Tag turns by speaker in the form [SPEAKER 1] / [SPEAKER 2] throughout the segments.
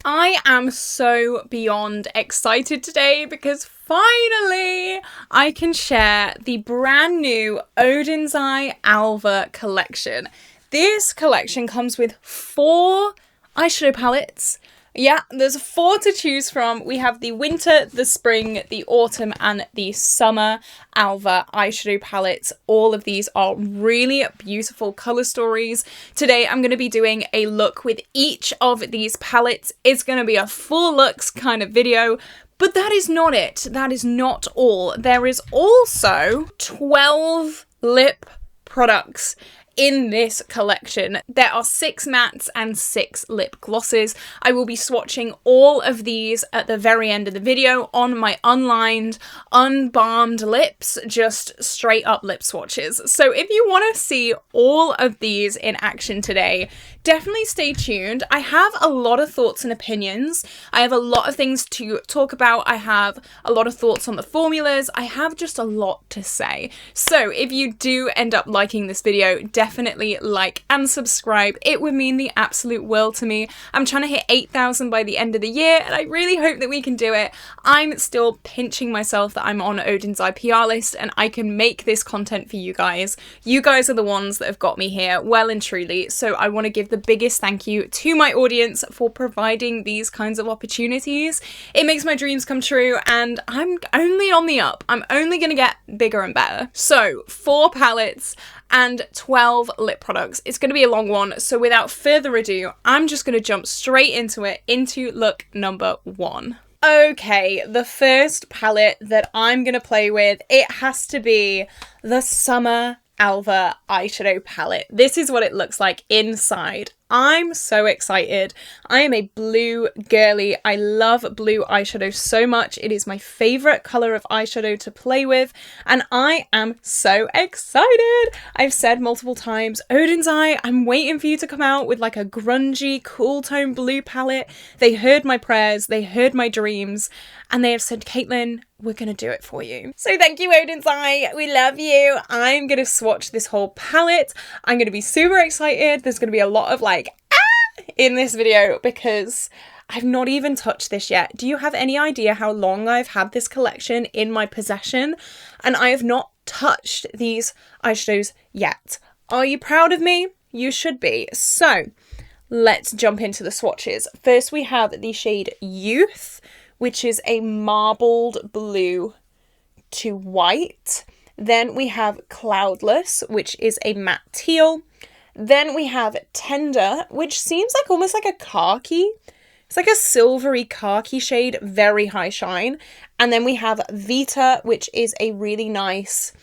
[SPEAKER 1] I am so beyond excited today because finally I can share the brand new Oden's Eye Alva collection. This collection comes with 4 eyeshadow palettes. Yeah, there's 4 to choose from. We have the winter, the spring, the autumn, and the summer Alva eyeshadow palettes. All of these are really beautiful colour stories. Today I'm going to be doing a look with each of these palettes. It's going to be a full looks kind of video, but that is not it. That is not all. There is also 12 lip products in this collection. There are 6 mattes and 6 lip glosses. I will be swatching all of these at the very end of the video on my unlined, unbalmed lips, just straight up lip swatches. So if you want to see all of these in action today, definitely stay tuned. I have a lot of thoughts and opinions. I have a lot of things to talk about. I have a lot of thoughts on the formulas. I have just a lot to say. So if you do end up liking this video, definitely like and subscribe. It would mean the absolute world to me. I'm trying to hit 8,000 by the end of the year, and I really hope that we can do it. I'm still pinching myself that I'm on Oden's Eye PR list and I can make this content for you guys. You guys are the ones that have got me here, well and truly, so I want to give the biggest thank you to my audience for providing these kinds of opportunities. It makes my dreams come true, and I'm only on the up. I'm only going to get bigger and better. So 4 palettes and 12 lip products. It's going to be a long one, so without further ado, I'm just going to jump straight into it, into look number 1. Okay, the first palette that I'm going to play with, it has to be the Summer Alva eyeshadow palette. This is what it looks like inside. I'm so excited. I am a blue girly. I love blue eyeshadow so much. It is my favourite colour of eyeshadow to play with, and I am so excited. I've said multiple times, Oden's Eye, I'm waiting for you to come out with like a grungy, cool tone blue palette. They heard my prayers, they heard my dreams, and they have said, Caitlin, we're going to do it for you. So thank you, Oden's Eye. We love you. I'm going to swatch this whole palette. I'm going to be super excited. There's going to be a lot of like, in this video because I've not even touched this yet. Do you have any idea how long I've had this collection in my possession? And I have not touched these eyeshadows yet. Are you proud of me? You should be. So let's jump into the swatches. First we have the shade Youth, which is a marbled blue to white. Then we have Cloudless, which is a matte teal. Then we have Tender, which seems like almost like a khaki. It's like a silvery khaki shade, very high shine. And then we have Vita, which is a really nice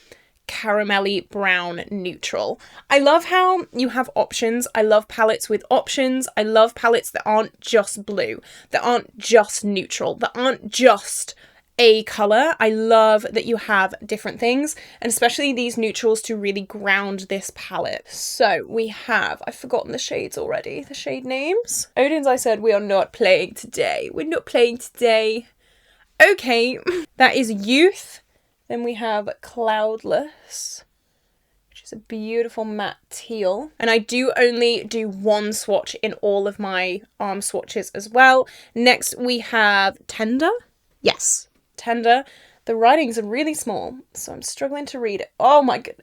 [SPEAKER 1] caramelly brown neutral. I love how you have options. I love palettes with options. I love palettes that aren't just blue, that aren't just neutral, that aren't just a colour. I love that you have different things, and especially these neutrals to really ground this palette. So we have, I've forgotten the shades already, the shade names. Oden's Eye said we are not playing today. We're not playing today. Okay, that is Youth. Then we have Cloudless, which is a beautiful matte teal. And I do only do 1 swatch in all of my arm swatches as well. Next we have Tender. Yes. Tender. The writings are really small, so I'm struggling to read it. Oh my god.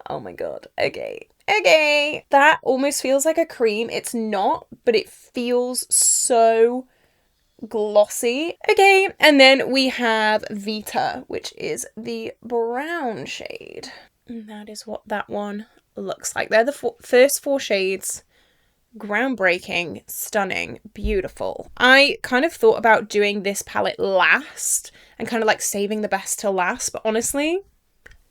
[SPEAKER 1] Oh my god. Okay. That almost feels like a cream. It's not, but it feels so glossy. Okay, and then we have Vita, which is the brown shade. And that is what that one looks like. They're the first 4 shades. Groundbreaking, stunning, beautiful. I kind of thought about doing this palette last and kind of like saving the best till last, but honestly,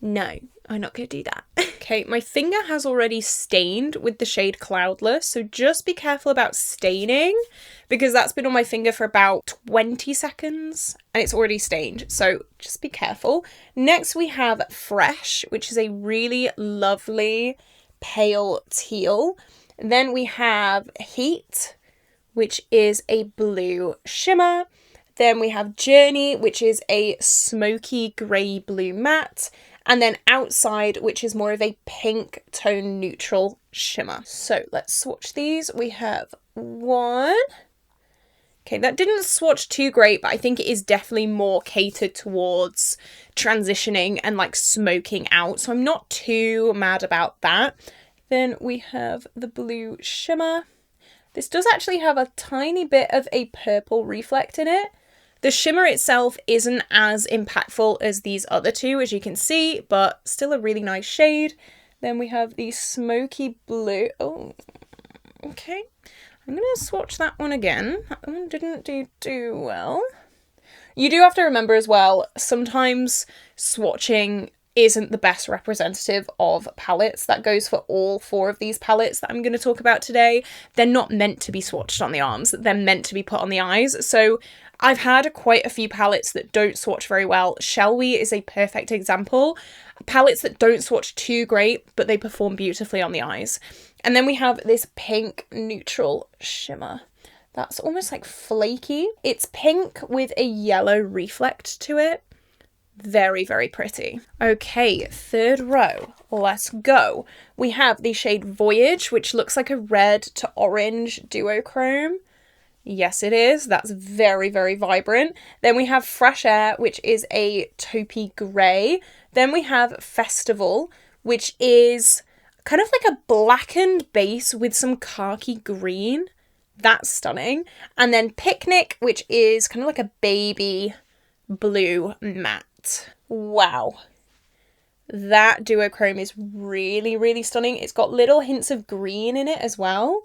[SPEAKER 1] no, I'm not gonna do that. Okay, my finger has already stained with the shade Cloudless, so just be careful about staining because that's been on my finger for about 20 seconds and it's already stained, so just be careful. Next we have Fresh, which is a really lovely pale teal. Then we have Heat, which is a blue shimmer. Then we have Journey, which is a smoky grey blue matte. And then Outside, which is more of a pink tone neutral shimmer. So let's swatch these. We have one. Okay, that didn't swatch too great, but I think it is definitely more catered towards transitioning and like smoking out. So I'm not too mad about that. Then we have the blue shimmer. This does actually have a tiny bit of a purple reflect in it. The shimmer itself isn't as impactful as these other two, as you can see, but still a really nice shade. Then we have the smoky blue. Oh, okay. I'm going to swatch that one again. That one didn't do too well. You do have to remember as well, sometimes swatching isn't the best representative of palettes. That goes for all 4 of these palettes that I'm going to talk about today. They're not meant to be swatched on the arms. They're meant to be put on the eyes. So I've had quite a few palettes that don't swatch very well. Shall We is a perfect example. Palettes that don't swatch too great, but they perform beautifully on the eyes. And then we have this pink neutral shimmer. That's almost like flaky. It's pink with a yellow reflect to it. Very, very pretty. Okay, third row. Let's go. We have the shade Voyage, which looks like a red to orange duochrome. Yes, it is. That's very, very vibrant. Then we have Fresh Air, which is a taupey grey. Then we have Festival, which is kind of like a blackened base with some khaki green. That's stunning. And then Picnic, which is kind of like a baby blue matte. Wow. That duochrome is really, really stunning. It's got little hints of green in it as well.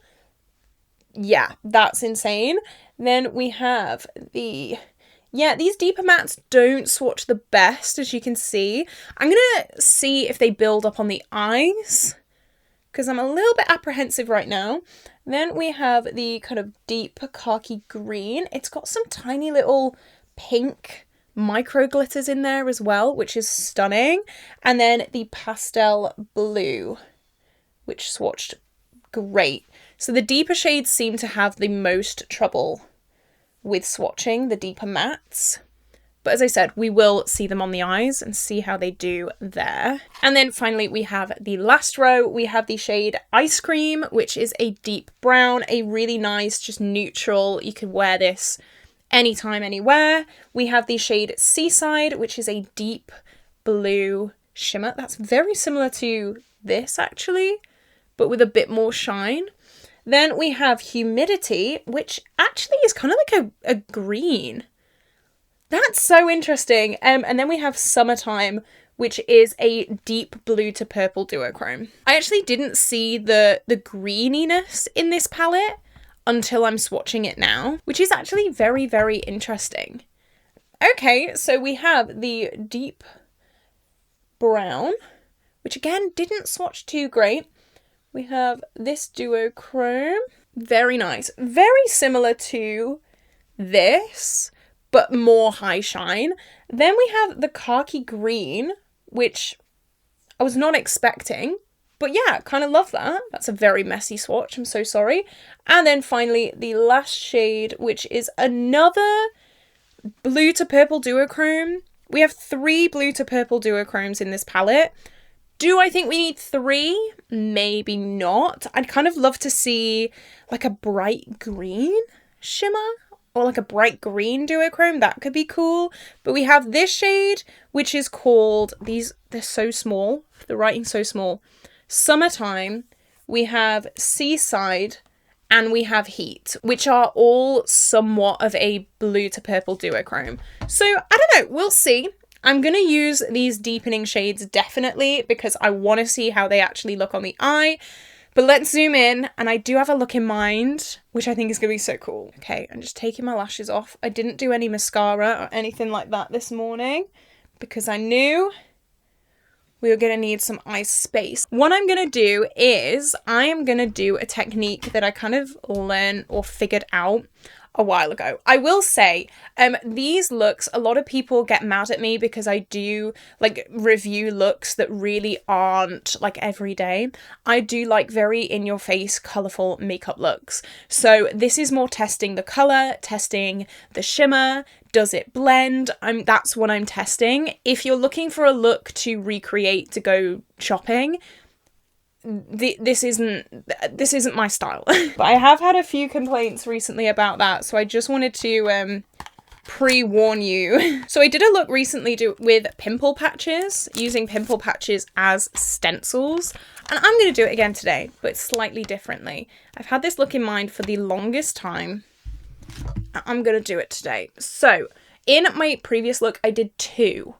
[SPEAKER 1] Yeah, that's insane. Then we have these deeper mattes don't swatch the best, as you can see. I'm going to see if they build up on the eyes, because I'm a little bit apprehensive right now. Then we have the kind of deep khaki green. It's got some tiny little pink micro glitters in there as well, which is stunning. And then the pastel blue, which swatched great. So the deeper shades seem to have the most trouble with swatching, the deeper mattes. But as I said, we will see them on the eyes and see how they do there. And then finally, we have the last row. We have the shade Ice Cream, which is a deep brown, a really nice, just neutral. You can wear this anytime, anywhere. We have the shade Seaside, which is a deep blue shimmer. That's very similar to this, actually, but with a bit more shine. Then we have Humidity, which actually is kind of like a green. That's so interesting. And then we have Summertime, which is a deep blue to purple duochrome. I actually didn't see the greeniness in this palette until I'm swatching it now, which is actually very, very interesting. Okay, so we have the deep brown, which again didn't swatch too great. We have this duochrome. Very nice. Very similar to this, but more high shine. Then we have the khaki green, which I was not expecting. But yeah, kind of love that. That's a very messy swatch. I'm so sorry. And then finally, the last shade, which is another blue to purple duochrome. We have 3 blue to purple duochromes in this palette. Do I think we need 3? Maybe not. I'd kind of love to see like a bright green shimmer or like a bright green duochrome. That could be cool. But we have this shade, which is called, they're so small. The writing's so small. Summertime. We have Seaside, and we have Heat, which are all somewhat of a blue to purple duochrome. So I don't know, we'll see. I'm going to use these deepening shades definitely because I want to see how they actually look on the eye. But let's zoom in, and I do have a look in mind, which I think is going to be so cool. Okay, I'm just taking my lashes off. I didn't do any mascara or anything like that this morning because I knew we were going to need some eye space. What I'm going to do is I am going to do a technique that I kind of learned or figured out a while ago. I will say, these looks, a lot of people get mad at me because I do like review looks that really aren't like everyday. I do like very in your face, colourful makeup looks. So this is more testing the colour, testing the shimmer. Does it blend? That's what I'm testing. If you're looking for a look to recreate to go shopping, this isn't my style. But I have had a few complaints recently about that, so I just wanted to pre-warn you. So I did a look recently with pimple patches, using pimple patches as stencils, and I'm going to do it again today, but slightly differently. I've had this look in mind for the longest time. I'm going to do it today. So in my previous look, I did 2,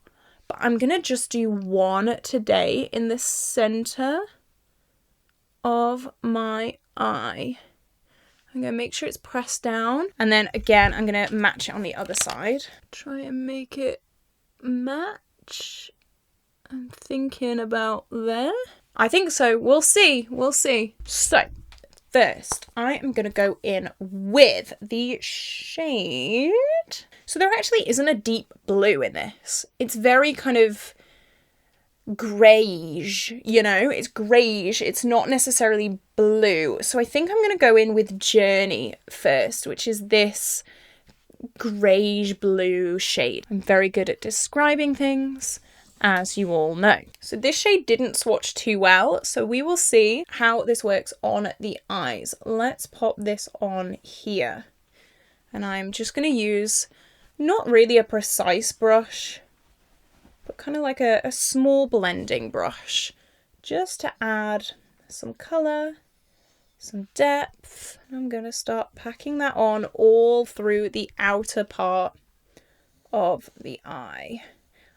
[SPEAKER 1] but I'm going to just do 1 today in the center of my eye. I'm going to make sure it's pressed down. And then again, I'm going to match it on the other side. Try and make it match. I'm thinking about there. I think so. We'll see. We'll see. So first, I am going to go in with the shade. So there actually isn't a deep blue in this. It's very kind of greyish, you know, it's greyish, it's not necessarily blue. So I think I'm going to go in with Journey first, which is this greyish blue shade. I'm very good at describing things, as you all know. So this shade didn't swatch too well, so we will see how this works on the eyes. Let's pop this on here. And I'm just going to use not really a precise brush, but kind of like a small blending brush, just to add some colour, some depth. I'm going to start packing that on all through the outer part of the eye.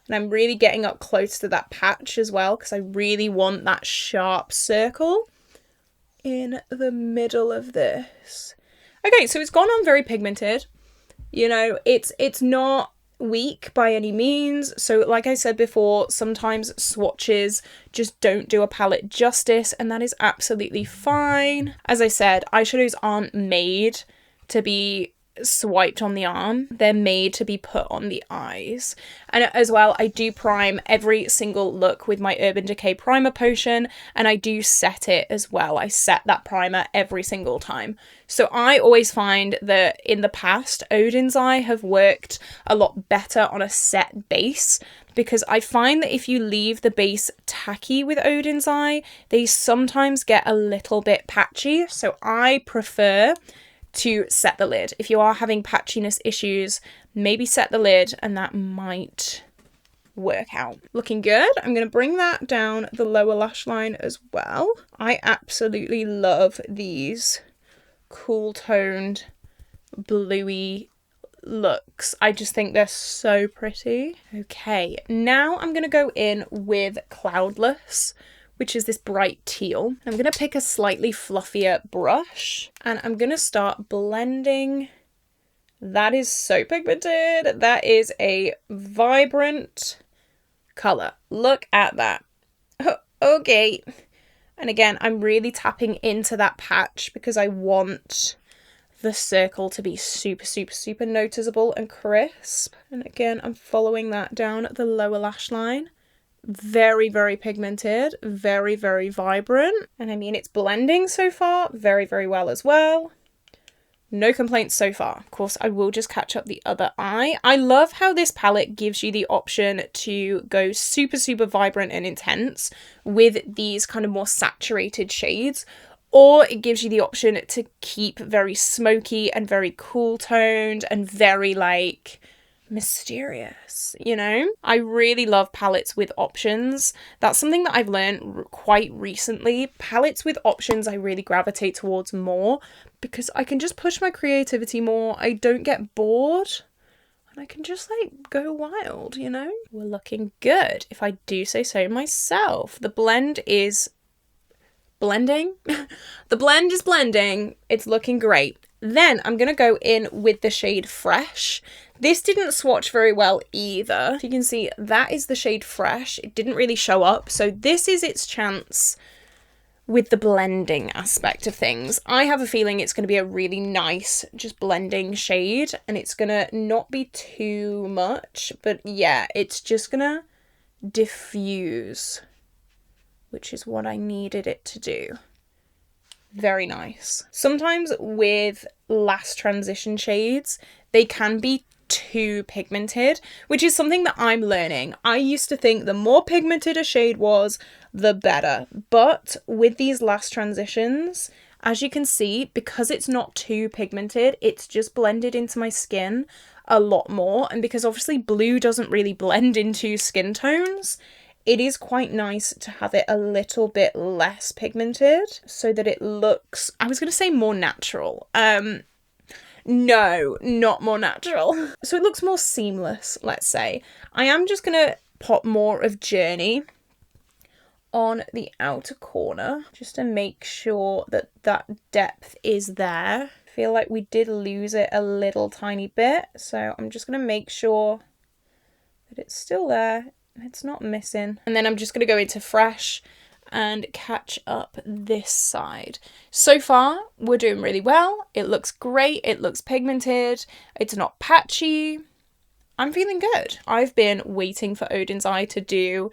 [SPEAKER 1] And I'm really getting up close to that patch as well, because I really want that sharp circle in the middle of this. Okay, so it's gone on very pigmented. You know, it's not weak by any means. So like I said before, sometimes swatches just don't do a palette justice, and that is absolutely fine. As I said, eyeshadows aren't made to be swiped on the arm, they're made to be put on the eyes. And as well, I do prime every single look with my Urban Decay primer potion, and I do set it as well. I set that primer every single time. So I always find that in the past, Oden's Eye have worked a lot better on a set base, because I find that if you leave the base tacky with Oden's Eye, they sometimes get a little bit patchy. So I prefer to set the lid. If you are having patchiness issues, maybe set the lid and that might work out. Looking good. I'm going to bring that down the lower lash line as well. I absolutely love these cool toned bluey looks. I just think they're so pretty. Okay, now I'm going to go in with Cloudless, which is this bright teal. I'm going to pick a slightly fluffier brush and I'm going to start blending. That is so pigmented. That is a vibrant colour. Look at that. Okay. And again, I'm really tapping into that patch because I want the circle to be super, super, super noticeable and crisp. And again, I'm following that down the lower lash line. Very, very pigmented, very, very vibrant. And I mean, it's blending so far very, very well as well. No complaints so far. Of course, I will just catch up the other eye. I love how this palette gives you the option to go super, super vibrant and intense with these kind of more saturated shades, or it gives you the option to keep very smoky and very cool toned and very like mysterious, you know? I really love palettes with options. That's something that I've learned quite recently. Palettes with options I really gravitate towards more because I can just push my creativity more. I don't get bored and I can just like go wild, you know? We're looking good, if I do say so myself. The blend is blending. The blend is blending. It's looking great. Then I'm going to go in with the shade Fresh. This didn't swatch very well either. If you can see, that is the shade Fresh. It didn't really show up. So this is its chance with the blending aspect of things. I have a feeling it's going to be a really nice, just blending shade. And it's going to not be too much. But yeah, it's just going to diffuse, which is what I needed it to do. Very nice. Sometimes with last transition shades, they can be too pigmented, which is something that I'm learning. I used to think the more pigmented a shade was, the better. But with these last transitions, as you can see, because it's not too pigmented, it's just blended into my skin a lot more. And because obviously blue doesn't really blend into skin tones, it is quite nice to have it a little bit less pigmented so that it looks, I was going to say more natural. No, not more natural. So it looks more seamless, let's say. I am just going to pop more of Journey on the outer corner just to make sure that that depth is there. I feel like we did lose it a little tiny bit, so I'm just going to make sure that it's still there, it's not missing. And then I'm just going to go into Fresh and catch up this side. So far, we're doing really well. It looks great, it looks pigmented, it's not patchy. I'm feeling good. I've been waiting for Oden's Eye to do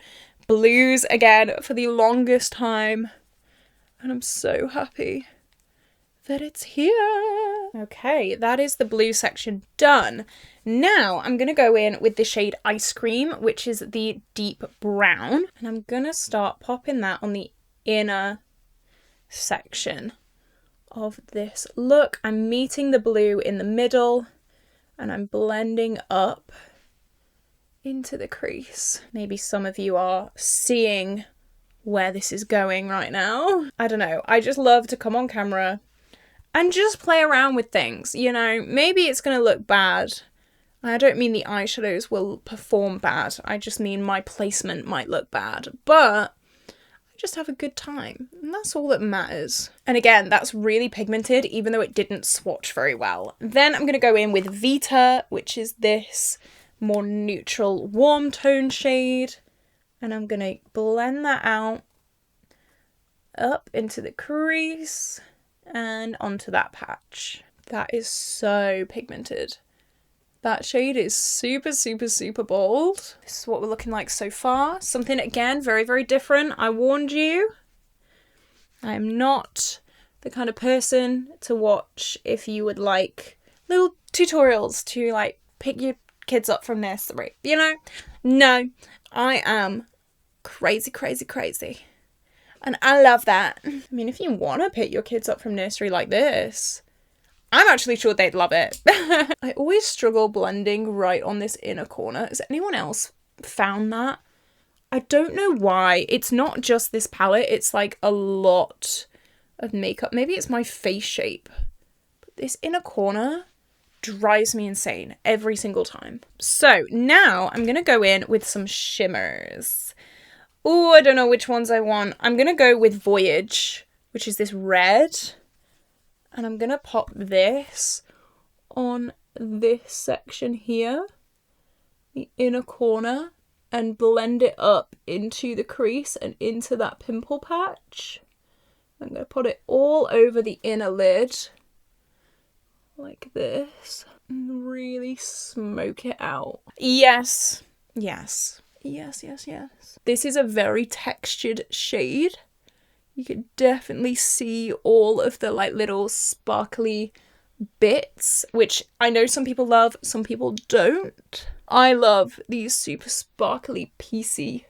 [SPEAKER 1] blues again for the longest time, and I'm so happy that it's here. Okay, that is the blue section done. Now I'm going to go in with the shade Ice Cream, which is the deep brown, and I'm going to start popping that on the inner section of this look. I'm meeting the blue in the middle and I'm blending up into the crease. Maybe some of you are seeing where this is going right now. I don't know. I just love to come on camera and just play around with things. You know, maybe it's going to look bad. I don't mean the eyeshadows will perform bad. I just mean my placement might look bad. But I just have a good time. And that's all that matters. And again, that's really pigmented, even though it didn't swatch very well. Then I'm going to go in with Vita, which is this more neutral warm tone shade, and I'm gonna blend that out up into the crease and onto that patch. That is so pigmented. That shade is super, super, super bold. This is what we're looking like so far. Something, again, very, very different. I warned you. I am not the kind of person to watch if you would like little tutorials to like pick your kids up from nursery, you know? No, I am crazy, crazy, crazy. And I love that. I mean, if you want to pick your kids up from nursery like this, I'm actually sure they'd love it. I always struggle blending right on this inner corner. Has anyone else found that? I don't know why. It's not just this palette. It's like a lot of makeup. Maybe it's my face shape. But this inner corner drives me insane every single time. So now I'm going to go in with some shimmers. Oh, I don't know which ones I want. I'm going to go with Voyage, which is this red. And I'm going to pop this on this section here, the inner corner, and blend it up into the crease and into that pimple patch. I'm going to put it all over the inner lid, like this, and really smoke it out. Yes, yes, yes, yes, yes. This is a very textured shade. You can definitely see all of the like little sparkly bits, which I know some people love, some people don't. I love these super sparkly, piecey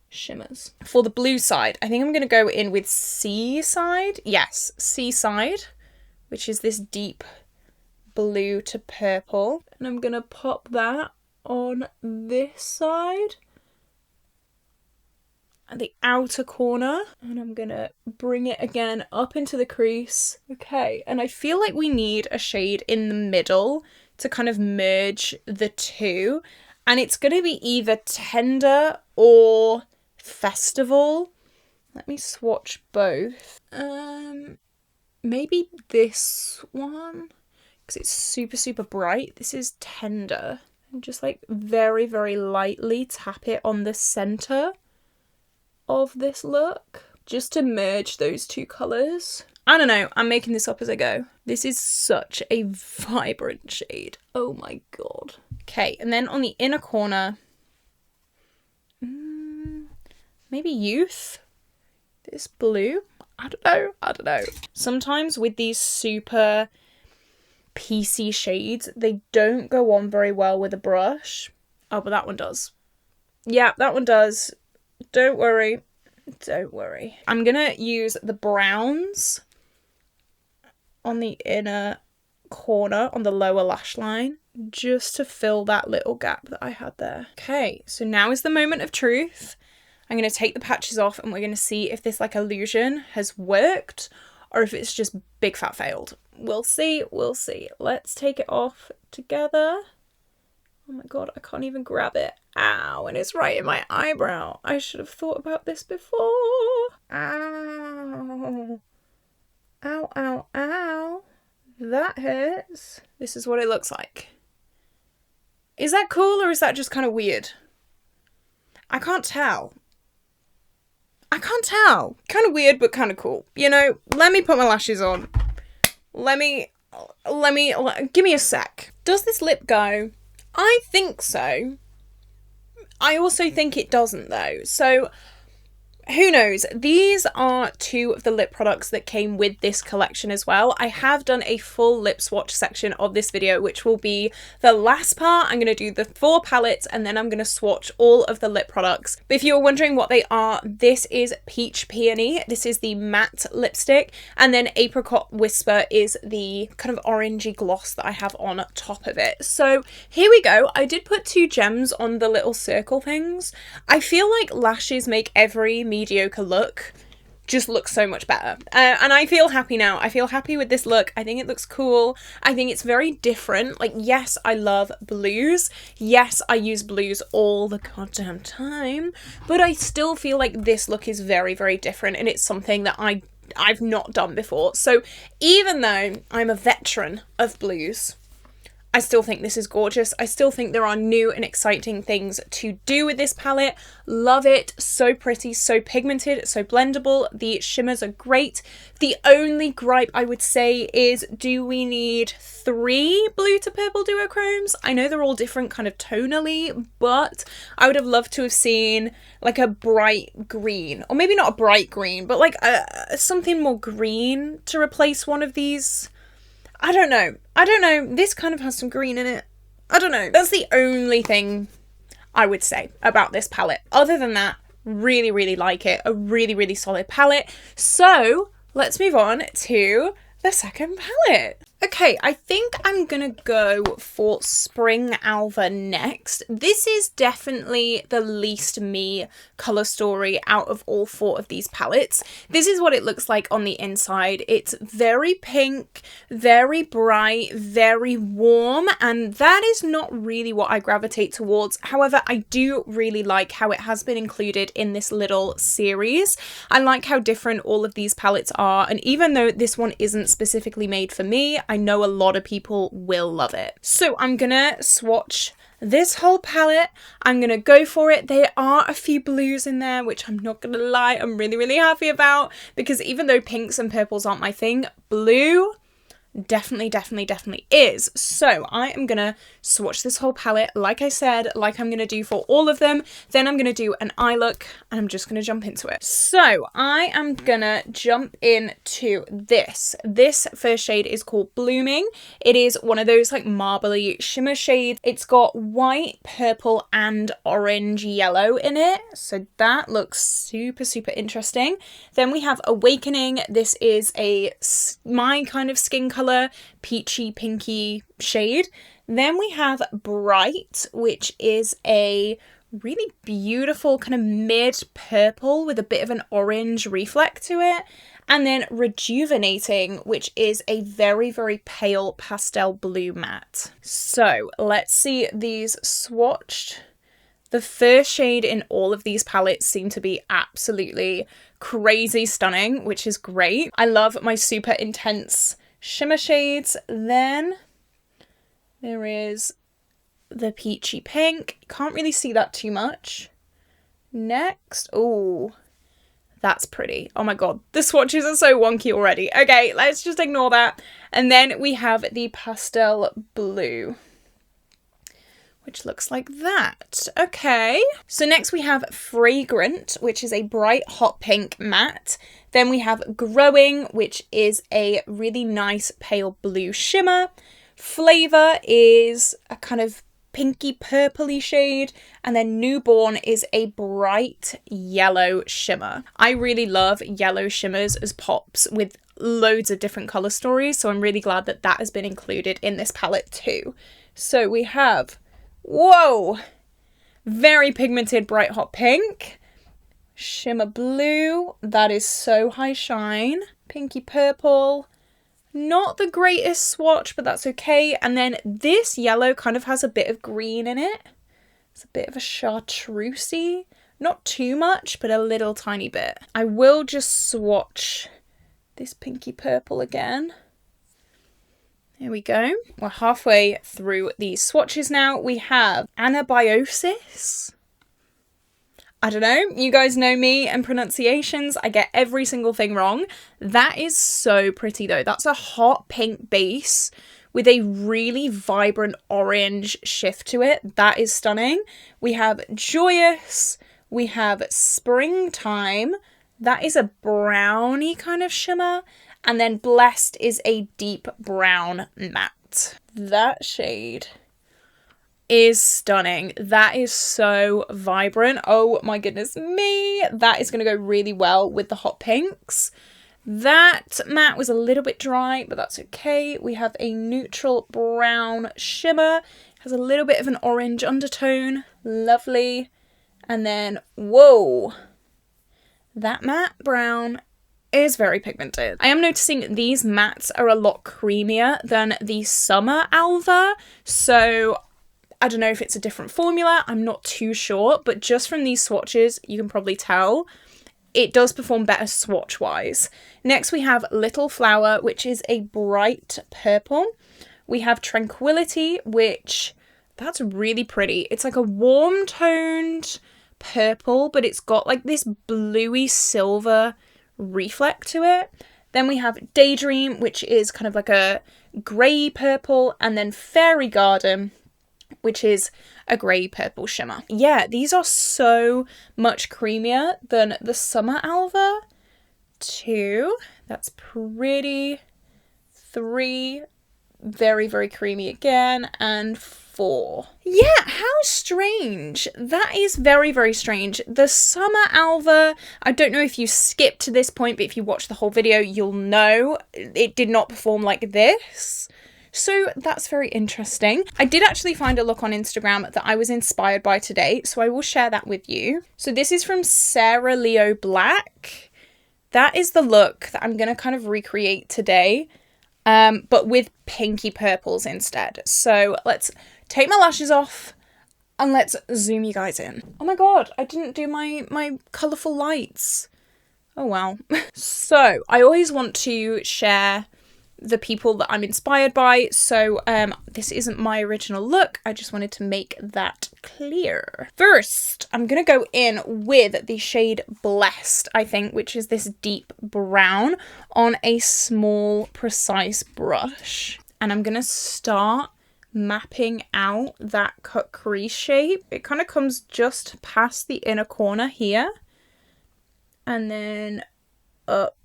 [SPEAKER 1] shimmers. For the blue side, I think I'm going to go in with Seaside. Yes, Seaside, which is this deep blue to purple. And I'm going to pop that on this side at the outer corner, and I'm going to bring it again up into the crease. Okay, and I feel like we need a shade in the middle to kind of merge the two, and it's going to be either Tender or Festival. Let me swatch both. Maybe this one, because it's super, super bright. This is Tender. And just like very, very lightly tap it on the center of this look, just to merge those two colours. I don't know, I'm making this up as I go. This is such a vibrant shade. Oh my god. Okay, and then on the inner corner, maybe Youth? This blue? I don't know. Sometimes with these super piecey shades. They don't go on very well with a brush. Oh, but that one does. Yeah, that one does. Don't worry. Don't worry. I'm gonna use the browns on the inner corner on the lower lash line just to fill that little gap that I had there. Okay, so now is the moment of truth. I'm going to take the patches off and we're going to see if this like illusion has worked or if it's just big fat failed. We'll see, we'll see. Let's take it off together. Oh my god, I can't even grab it. Ow, and it's right in my eyebrow. I should have thought about this before. Ow. Ow, ow, ow. That hurts. This is what it looks like. Is that cool or is that just kind of weird? I can't tell. I can't tell. Kind of weird, but kind of cool. You know, let me put my lashes on. Give me a sec. Does this lip go? I think so. I also think it doesn't though. So who knows? These are two of the lip products that came with this collection as well. I have done a full lip swatch section of this video, which will be the last part. I'm going to do the 4 palettes and then I'm going to swatch all of the lip products. But if you're wondering what they are, this is Peach Peony. This is the matte lipstick. And then Apricot Whisper is the kind of orangey gloss that I have on top of it. So here we go. I did put 2 gems on the little circle things. I feel like lashes make every mediocre look just looks so much better, and I feel happy now. I feel happy with this look. I think it looks cool. I think it's very different. Like, yes, I love blues, yes, I use blues all the goddamn time, but I still feel like this look is very, very different, and it's something that I've not done before. So even though I'm a veteran of blues, I still think this is gorgeous. I still think there are new and exciting things to do with this palette. Love it. So pretty, so pigmented, so blendable. The shimmers are great. The only gripe I would say is, do we need 3 blue to purple duochromes? I know they're all different kind of tonally, but I would have loved to have seen like a bright green, or maybe not a bright green, but like something more green to replace one of these. I don't know. This kind of has some green in it. I don't know. That's the only thing I would say about this palette. Other than that, really, really like it. A really, really solid palette. So let's move on to the second palette. Okay, I think I'm gonna go for Spring Alva next. This is definitely the least me colour story out of all 4 of these palettes. This is what it looks like on the inside. It's very pink, very bright, very warm, and that is not really what I gravitate towards. However, I do really like how it has been included in this little series. I like how different all of these palettes are, and even though this one isn't specifically made for me, I know a lot of people will love it. So I'm gonna swatch this whole palette. I'm gonna go for it. There are a few blues in there, which I'm not gonna lie, I'm really, really happy about, because even though pinks and purples aren't my thing, blue definitely is. So I am gonna swatch this whole palette, like I said, like I'm gonna do for all of them. Then I'm gonna do an eye look and I'm just gonna jump into it. So I am gonna jump into this. This first shade is called Blooming. It is one of those like marbly shimmer shades. It's got white, purple and orange yellow in it, so that looks super interesting. Then we have Awakening. This is my kind of skin color, peachy pinky shade. Then we have Bright, which is a really beautiful kind of mid purple with a bit of an orange reflect to it. And then Rejuvenating, which is a very pale pastel blue matte. So let's see these swatched. The first shade in all of these palettes seem to be absolutely crazy stunning, which is great. I love my super intense shimmer shades. Then there is the peachy pink. Can't really see that too much. Next, oh, that's pretty. Oh my god, the swatches are so wonky already. Okay, let's just ignore that. And then we have the pastel blue, which looks like that. Okay, so next we have Fragrant, which is a bright hot pink matte. Then we have Growing, which is a really nice pale blue shimmer. Flavor is a kind of pinky purpley shade, and then Newborn is a bright yellow shimmer. I really love yellow shimmers as pops with loads of different color stories, so I'm really glad that that has been included in this palette too. So we have, whoa, very pigmented bright hot pink, shimmer blue, that is so high shine, pinky purple, not the greatest swatch, but that's okay. And then this yellow kind of has a bit of green in it. It's a bit of a chartreusey. Not too much, but a little tiny bit. I will just swatch this pinky purple again. There we go. We're halfway through these swatches now. We have Anabiosis. I don't know, you guys know me and pronunciations, I get every single thing wrong. That is so pretty though. That's a hot pink base with a really vibrant orange shift to it. That is stunning. We have Joyous, we have Springtime, that is a browny kind of shimmer, and then Blessed is a deep brown matte. That shade is stunning. That is so vibrant. Oh my goodness me. That is going to go really well with the hot pinks. That matte was a little bit dry, but that's okay. We have a neutral brown shimmer. It has a little bit of an orange undertone. Lovely. And then, whoa, that matte brown is very pigmented. I am noticing these mattes are a lot creamier than the Summer Alva. So I don't know if it's a different formula, I'm not too sure, but just from these swatches, you can probably tell it does perform better swatch-wise. Next, we have Little Flower, which is a bright purple. We have Tranquility, which, that's really pretty. It's like a warm-toned purple, but it's got like this bluey silver reflect to it. Then we have Daydream, which is kind of like a grey purple, and then Fairy Garden, which is a grey purple shimmer. Yeah, these are so much creamier than the Summer Alva. 2, that's pretty. 3, very, very creamy again. And 4. Yeah, how strange. That is very, very strange. The Summer Alva, I don't know if you skipped to this point, but if you watch the whole video, you'll know it did not perform like this. So that's very interesting. I did actually find a look on Instagram that I was inspired by today, so I will share that with you. So this is from Sarah Leo Black. That is the look that I'm going to kind of recreate today, but with pinky purples instead. So let's take my lashes off and let's zoom you guys in. Oh my god, I didn't do my colourful lights. Oh wow. So I always want to share the people that I'm inspired by, so this isn't my original look, I just wanted to make that clear. First, I'm gonna go in with the shade Blessed, I think, which is this deep brown, on a small, precise brush. And I'm gonna start mapping out that cut crease shape. It kind of comes just past the inner corner here, and then up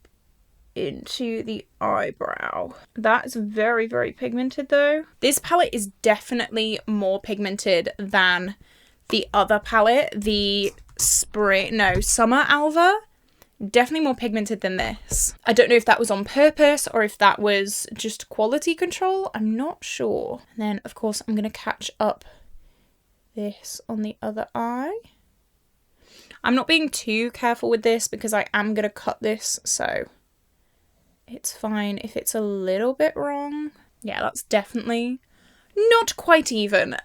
[SPEAKER 1] into the eyebrow. That's very, very pigmented though. This palette is definitely more pigmented than the other palette, the Summer Alva. Definitely more pigmented than this. I don't know if that was on purpose or if that was just quality control. I'm not sure. And then of course I'm gonna catch up this on the other eye. I'm not being too careful with this because I am gonna cut this, so it's fine if it's a little bit wrong. Yeah, that's definitely not quite even.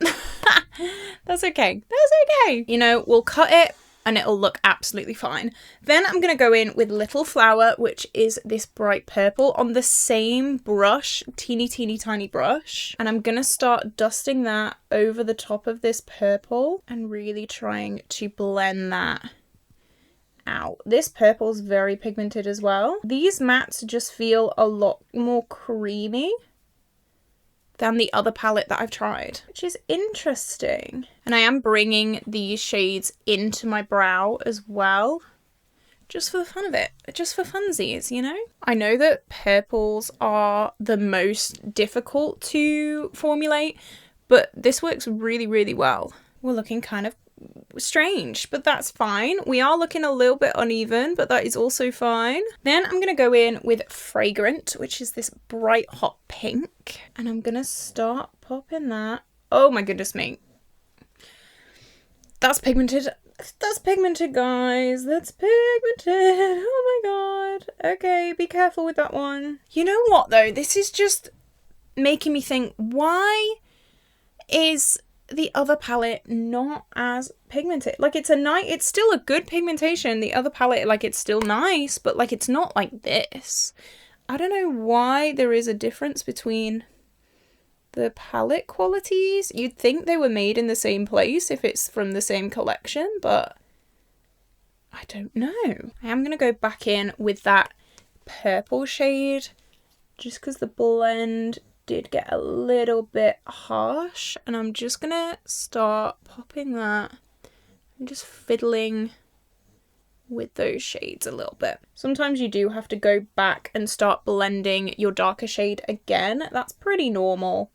[SPEAKER 1] That's okay. That's okay. You know, we'll cut it and it'll look absolutely fine. Then I'm going to go in with Little Flower, which is this bright purple, on the same brush, teeny tiny brush. And I'm going to start dusting that over the top of this purple and really trying to blend that out. This purple is very pigmented as well. These mattes just feel a lot more creamy than the other palette that I've tried, which is interesting. And I am bringing these shades into my brow as well just for the fun of it, just for funsies, you know? I know that purples are the most difficult to formulate, but this works really, really well. We're looking kind of strange, but that's fine. We are looking a little bit uneven, but that is also fine. Then I'm going to go in with Fragrant, which is this bright hot pink, and I'm going to start popping that. Oh my goodness me. That's pigmented. That's pigmented, guys. That's pigmented. Oh my god. Okay, be careful with that one. You know what, though? This is just making me think, why is the other palette not as pigmented? Like, it's still a good pigmentation. The other palette, like, it's still nice, but, like, it's not like this. I don't know why there is a difference between the palette qualities. You'd think they were made in the same place if it's from the same collection, but I don't know. I am going to go back in with that purple shade just because the blend did get a little bit harsh, and I'm just going to start popping that and just fiddling with those shades a little bit. Sometimes you do have to go back and start blending your darker shade again. That's pretty normal,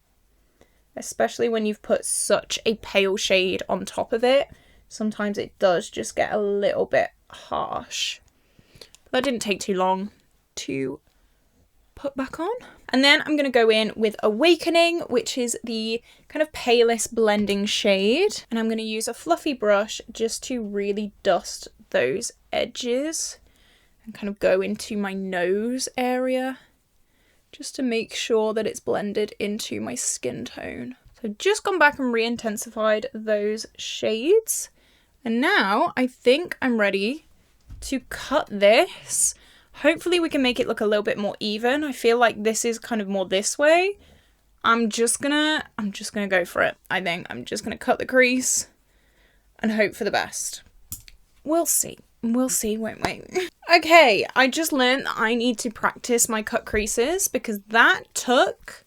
[SPEAKER 1] especially when you've put such a pale shade on top of it. Sometimes it does just get a little bit harsh. That didn't take too long to put back on. And then I'm going to go in with Awakening, which is the kind of palest blending shade. And I'm going to use a fluffy brush just to really dust those edges and kind of go into my nose area, just to make sure that it's blended into my skin tone. So I've just gone back and re-intensified those shades. And now I think I'm ready to cut this. Hopefully we can make it look a little bit more even. I feel like this is kind of more this way. I'm just gonna go for it. I think I'm just gonna cut the crease and hope for the best. We'll see. We'll see, won't we? Okay, I just learned that I need to practice my cut creases because that took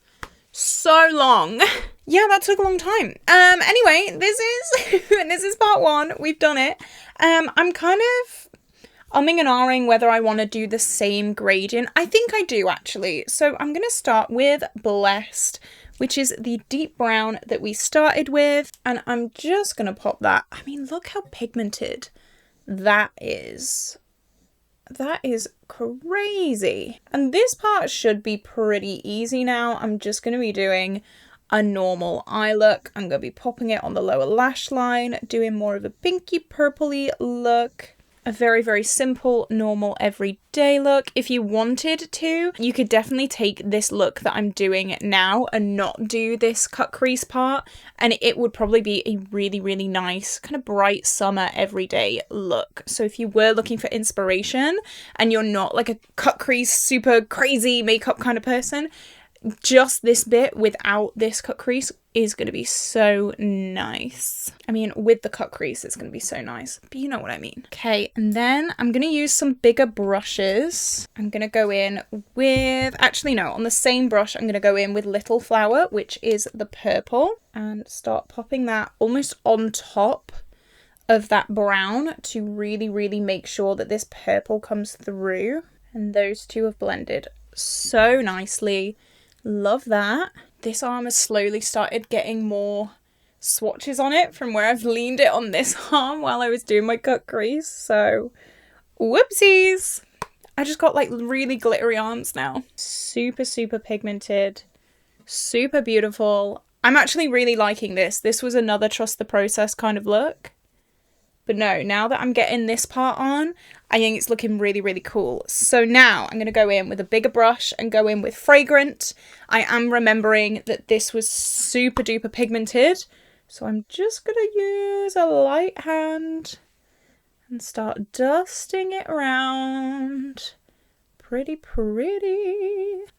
[SPEAKER 1] so long. Yeah, that took a long time. Anyway, this is part one. We've done it. I'm kind of umming and ahhing whether I want to do the same gradient. I think I do, actually. So I'm going to start with Blessed, which is the deep brown that we started with. And I'm just going to pop that. I mean, look how pigmented that is. That is crazy. And this part should be pretty easy now. I'm just going to be doing a normal eye look. I'm going to be popping it on the lower lash line, doing more of a pinky purpley look. A very, very simple, normal, everyday look. If you wanted to, you could definitely take this look that I'm doing now and not do this cut crease part, and it would probably be a really, really nice kind of bright summer everyday look. So if you were looking for inspiration and you're not like a cut crease, super crazy makeup kind of person, just this bit without this cut crease is going to be so nice. I mean, with the cut crease, it's going to be so nice, but you know what I mean. Okay, and then I'm going to use some bigger brushes. I'm going to go in with, actually no, on the same brush, I'm going to go in with Little Flower, which is the purple, and start popping that almost on top of that brown to really, really make sure that this purple comes through. And those two have blended so nicely. Love that. This arm has slowly started getting more swatches on it from where I've leaned it on this arm while I was doing my cut crease. So, whoopsies. I just got like really glittery arms now. Super, super pigmented. Super beautiful. I'm actually really liking this. This was another trust the process kind of look. But no, now that I'm getting this part on, I think it's looking really, really cool. So now I'm going to go in with a bigger brush and go in with Fragrant. I am remembering that this was super duper pigmented. So I'm just going to use a light hand and start dusting it around. Pretty.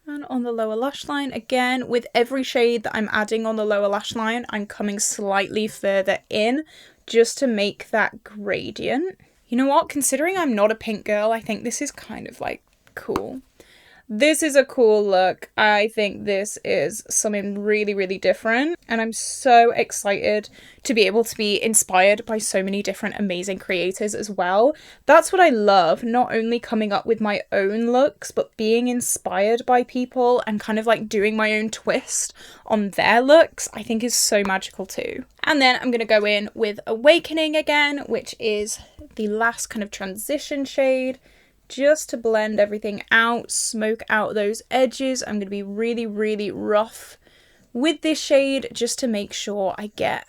[SPEAKER 1] And on the lower lash line, again, with every shade that I'm adding on the lower lash line, I'm coming slightly further in, just to make that gradient. You know what? Considering I'm not a pink girl, I think this is kind of like cool. This is a cool look. I think this is something really, really different. And I'm so excited to be able to be inspired by so many different amazing creators as well. That's what I love, not only coming up with my own looks, but being inspired by people and kind of like doing my own twist on their looks, I think is so magical too. And then I'm going to go in with Awakening again, which is the last kind of transition shade, just to blend everything out, smoke out those edges. I'm going to be really, really rough with this shade just to make sure I get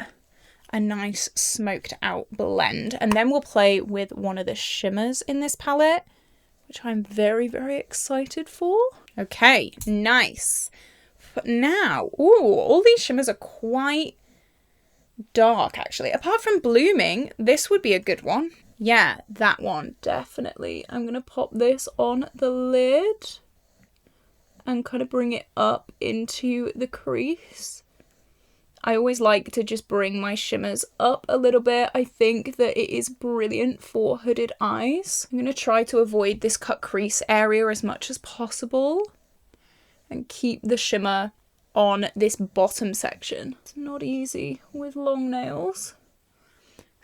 [SPEAKER 1] a nice smoked out blend. And then we'll play with one of the shimmers in this palette, which I'm very, very excited for. Okay, nice. But now, ooh, all these shimmers are quite dark actually. Apart from Blooming, this would be a good one. Yeah, that one, definitely. I'm going to pop this on the lid and kind of bring it up into the crease. I always like to just bring my shimmers up a little bit. I think that it is brilliant for hooded eyes. I'm going to try to avoid this cut crease area as much as possible and keep the shimmer on this bottom section. It's not easy with long nails.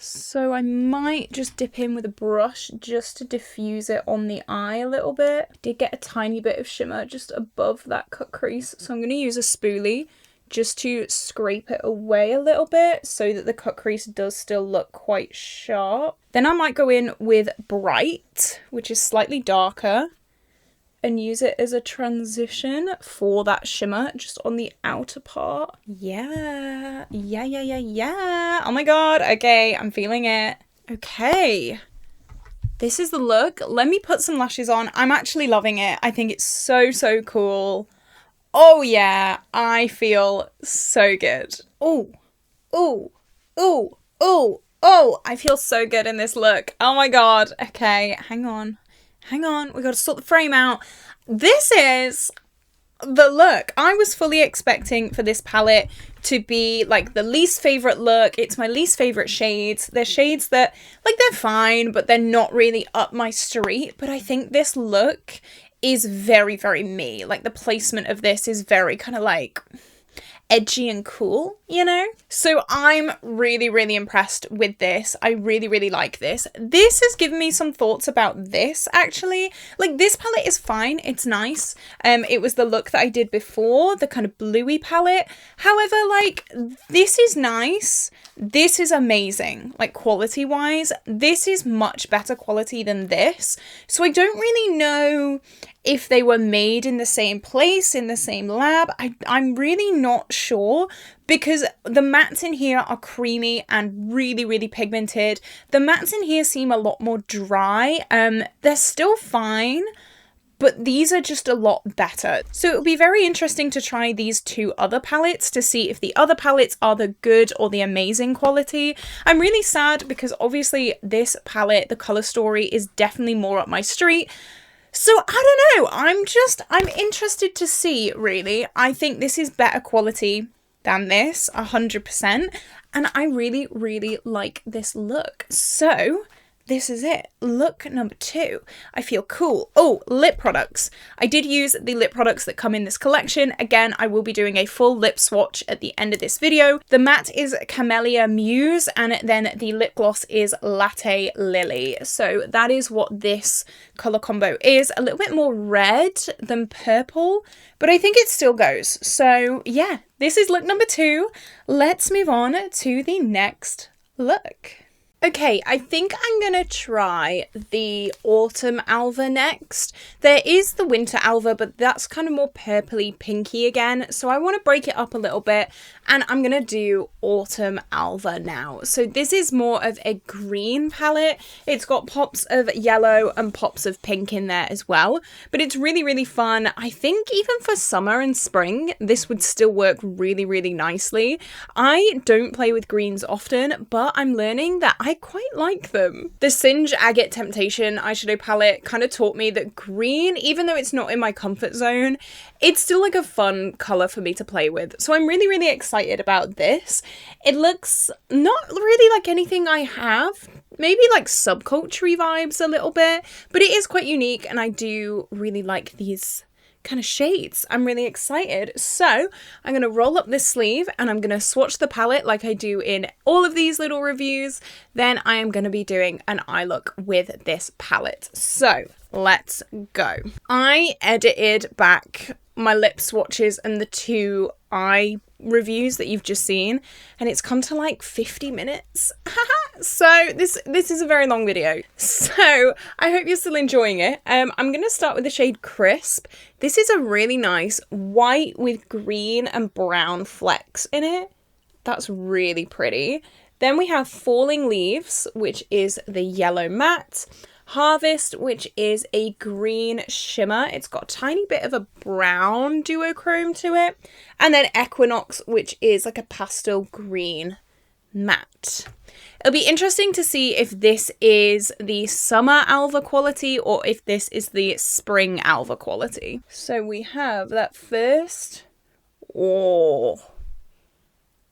[SPEAKER 1] So I might just dip in with a brush just to diffuse it on the eye a little bit. I did get a tiny bit of shimmer just above that cut crease, so I'm going to use a spoolie just to scrape it away a little bit so that the cut crease does still look quite sharp. Then I might go in with Bright, which is slightly darker, and use it as a transition for that shimmer just on the outer part. Yeah. Oh my god. Okay, I'm feeling it. Okay. This is the look. Let me put some lashes on. I'm actually loving it. I think it's so, so cool. Oh yeah, I feel so good. Oh, I feel so good in this look. Oh my god. Okay, hang on, we gotta sort the frame out. This is the look. I was fully expecting for this palette to be like the least favorite look. It's my least favorite shades. They're shades that, like, they're fine, but they're not really up my street. But I think this look is very, very me. Like, the placement of this is very kind of like edgy and cool, you know? So I'm really, really impressed with this. I really, really like this. This has given me some thoughts about this, actually. Like, this palette is fine. It's nice. It was the look that I did before, the kind of bluey palette. However, like, this is nice. This is amazing. Like, quality-wise, this is much better quality than this. So I don't really know if they were made in the same place, in the same lab. I'm really not sure, because the mattes in here are creamy and really, really pigmented. The mattes in here seem a lot more dry. They're still fine, but these are just a lot better. So it'll be very interesting to try these two other palettes to see if the other palettes are the good or the amazing quality. I'm really sad because obviously this palette, the color story, is definitely more up my street. So I don't know, I'm interested to see, really. I think this is better quality than this, 100%. And I really, really like this look. So this is it. Look number 2. I feel cool. Oh, lip products. I did use the lip products that come in this collection. Again, I will be doing a full lip swatch at the end of this video. The matte is Camellia Muse, and then the lip gloss is Latte Lily. So that is what this colour combo is. A little bit more red than purple, but I think it still goes. So yeah, this is look number 2. Let's move on to the next look. Okay, I think I'm going to try the Autumn Alva next. There is the Winter Alva, but that's kind of more purpley pinky again. So I want to break it up a little bit, and I'm going to do Autumn Alva now. So this is more of a green palette. It's got pops of yellow and pops of pink in there as well. But it's really, really fun. I think even for summer and spring, this would still work really, really nicely. I don't play with greens often, but I'm learning that I quite like them. The Singe Agate Temptation eyeshadow palette kind of taught me that green, even though it's not in my comfort zone, it's still like a fun colour for me to play with. So I'm really, really excited about this. It looks not really like anything I have. Maybe like subculture vibes a little bit, but it is quite unique, and I do really like these kind of shades. I'm really excited. So I'm going to roll up this sleeve and I'm going to swatch the palette like I do in all of these little reviews. Then I am going to be doing an eye look with this palette. So let's go. I edited back my lip swatches and the 2 eye reviews that you've just seen, and it's come to like 50 minutes. So this is a very long video. So I hope you're still enjoying it. I'm going to start with the shade Crisp. This is a really nice white with green and brown flecks in it. That's really pretty. Then we have Falling Leaves, which is the yellow matte. Harvest, which is a green shimmer. It's got a tiny bit of a brown duochrome to it. And then Equinox, which is like a pastel green matte. It'll be interesting to see if this is the summer Alva quality or if this is the spring Alva quality. So we have that first.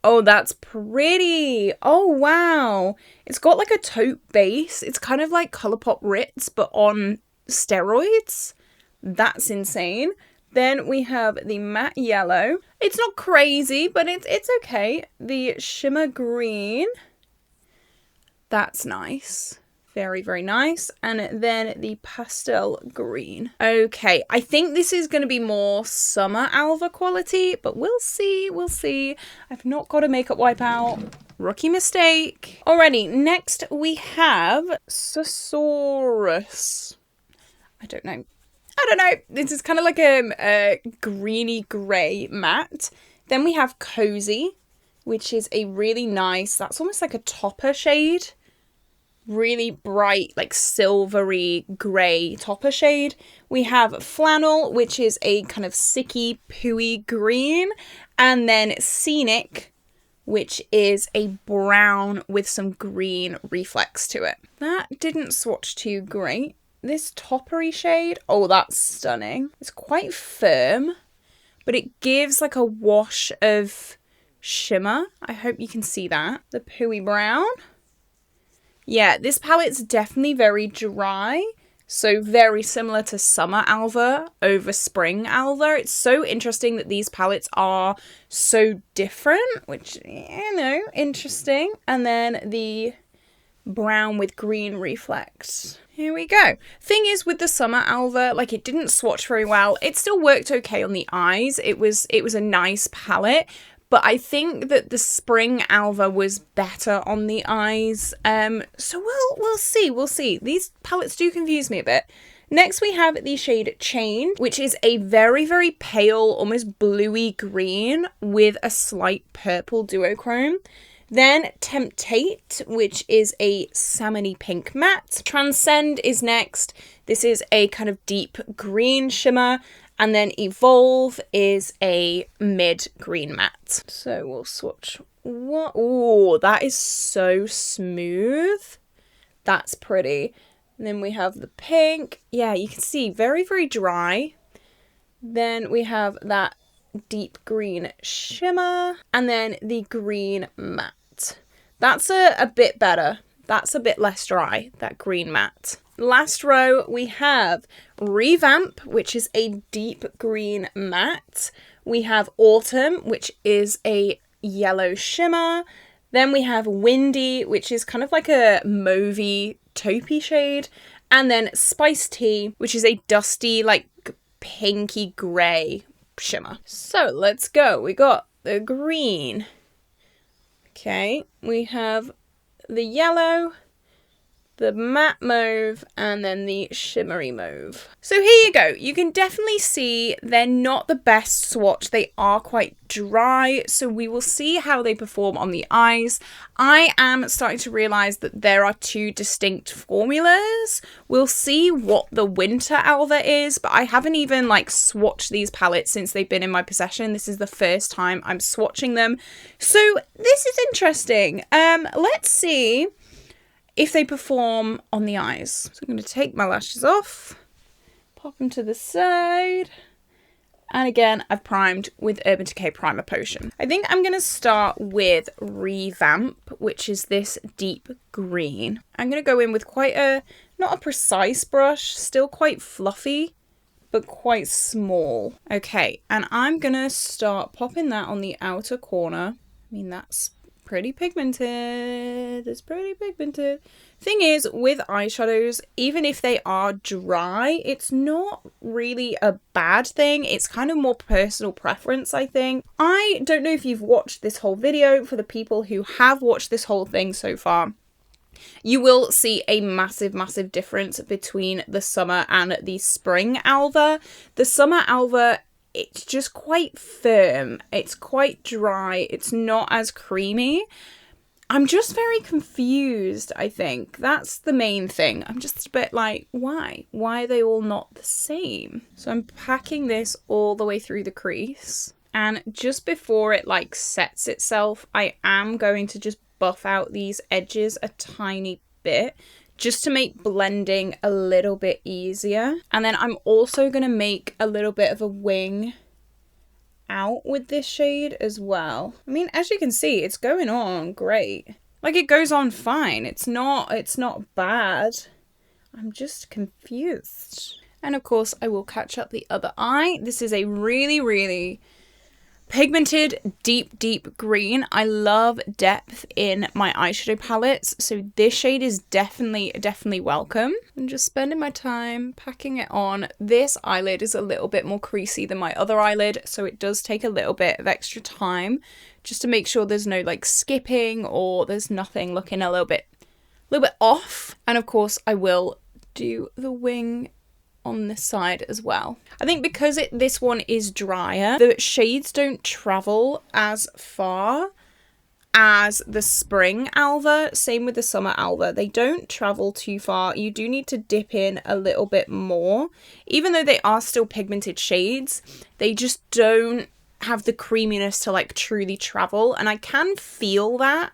[SPEAKER 1] Oh, that's pretty. Oh, wow. It's got like a taupe base. It's kind of like Colourpop Ritz, but on steroids. That's insane. Then we have the matte yellow. It's not crazy, but it's okay. The shimmer green. That's nice. Very, very nice. And then the pastel green. Okay, I think this is going to be more summer Alva quality, but we'll see, we'll see. I've not got a makeup wipe out. Rookie mistake. Alrighty, next we have Susaurus. I don't know. This is kind of like a greeny grey matte. Then we have Cozy, which is a really nice, that's almost like a topper shade. Really bright, like silvery grey topper shade. We have Flannel, which is a kind of sicky, pooey green. And then Scenic, which is a brown with some green reflex to it. That didn't swatch too great. This toppery shade, oh, that's stunning. It's quite firm, but it gives like a wash of shimmer. I hope you can see that. The pooey brown. Yeah, this palette's definitely very dry, so very similar to summer Alva over spring Alva. It's so interesting that these palettes are so different, which, you know, interesting. And then the brown with green reflex. Here we go. Thing is, with the summer Alva, like, it didn't swatch very well. It still worked okay on the eyes. It was a nice palette. But I think that the spring Alva was better on the eyes. So we'll see. These palettes do confuse me a bit. Next we have the shade Change, which is a very, very pale, almost bluey green with a slight purple duochrome. Then Temptate, which is a salmony pink matte. Transcend is next. This is a kind of deep green shimmer. And then Evolve is a mid green matte. So we'll swatch. What? Oh, that is so smooth. That's pretty. And then we have the pink. Yeah, you can see very, very dry. Then we have that deep green shimmer. And then the green matte. That's a bit better. That's a bit less dry, that green matte. Last row, we have Revamp, which is a deep green matte. We have Autumn, which is a yellow shimmer. Then we have Windy, which is kind of like a mauvey taupey shade. And then Spice Tea, which is a dusty, like pinky grey shimmer. So let's go. We got the green. Okay, we have the yellow, the matte mauve, and then the shimmery mauve. So here you go. You can definitely see they're not the best swatch. They are quite dry, so we will see how they perform on the eyes. I am starting to realise that there are 2 distinct formulas. We'll see what the winter Alva is, but I haven't even like swatched these palettes since they've been in my possession. This is the first time I'm swatching them. So this is interesting. Let's see if they perform on the eyes. So I'm going to take my lashes off, pop them to the side, and again, I've primed with Urban Decay Primer Potion. I think I'm going to start with Revamp, which is this deep green. I'm going to go in with quite not a precise brush, still quite fluffy, but quite small. Okay, and I'm gonna start popping that on the outer corner. I mean, that's pretty pigmented. It's pretty pigmented. Thing is, with eyeshadows, even if they are dry, it's not really a bad thing. It's kind of more personal preference, I think. I don't know if you've watched this whole video. For the people who have watched this whole thing so far, you will see a massive, massive difference between the summer and the spring Alva. The summer Alva, it's just quite firm. It's quite dry. It's not as creamy. I'm just very confused, I think. That's the main thing. I'm just a bit like, why? Why are they all not the same? So I'm packing this all the way through the crease. And just before it like sets itself, I am going to just buff out these edges a tiny bit, just to make blending a little bit easier. And then I'm also going to make a little bit of a wing out with this shade as well. I mean, as you can see, it's going on great. Like, it goes on fine. It's not bad. I'm just confused. And of course, I will catch up the other eye. This is a really, really pigmented, deep green. I love depth in my eyeshadow palettes, so this shade is definitely welcome. I'm just spending my time packing it on. This eyelid is a little bit more creasy than my other eyelid, so it does take a little bit of extra time just to make sure there's no like skipping or there's nothing looking a little bit off. And of course, I will do the wing on this side as well. I think because this one is drier, the shades don't travel as far as the spring Alva. Same with the summer Alva. They don't travel too far. You do need to dip in a little bit more. Even though they are still pigmented shades, they just don't have the creaminess to like truly travel. And I can feel that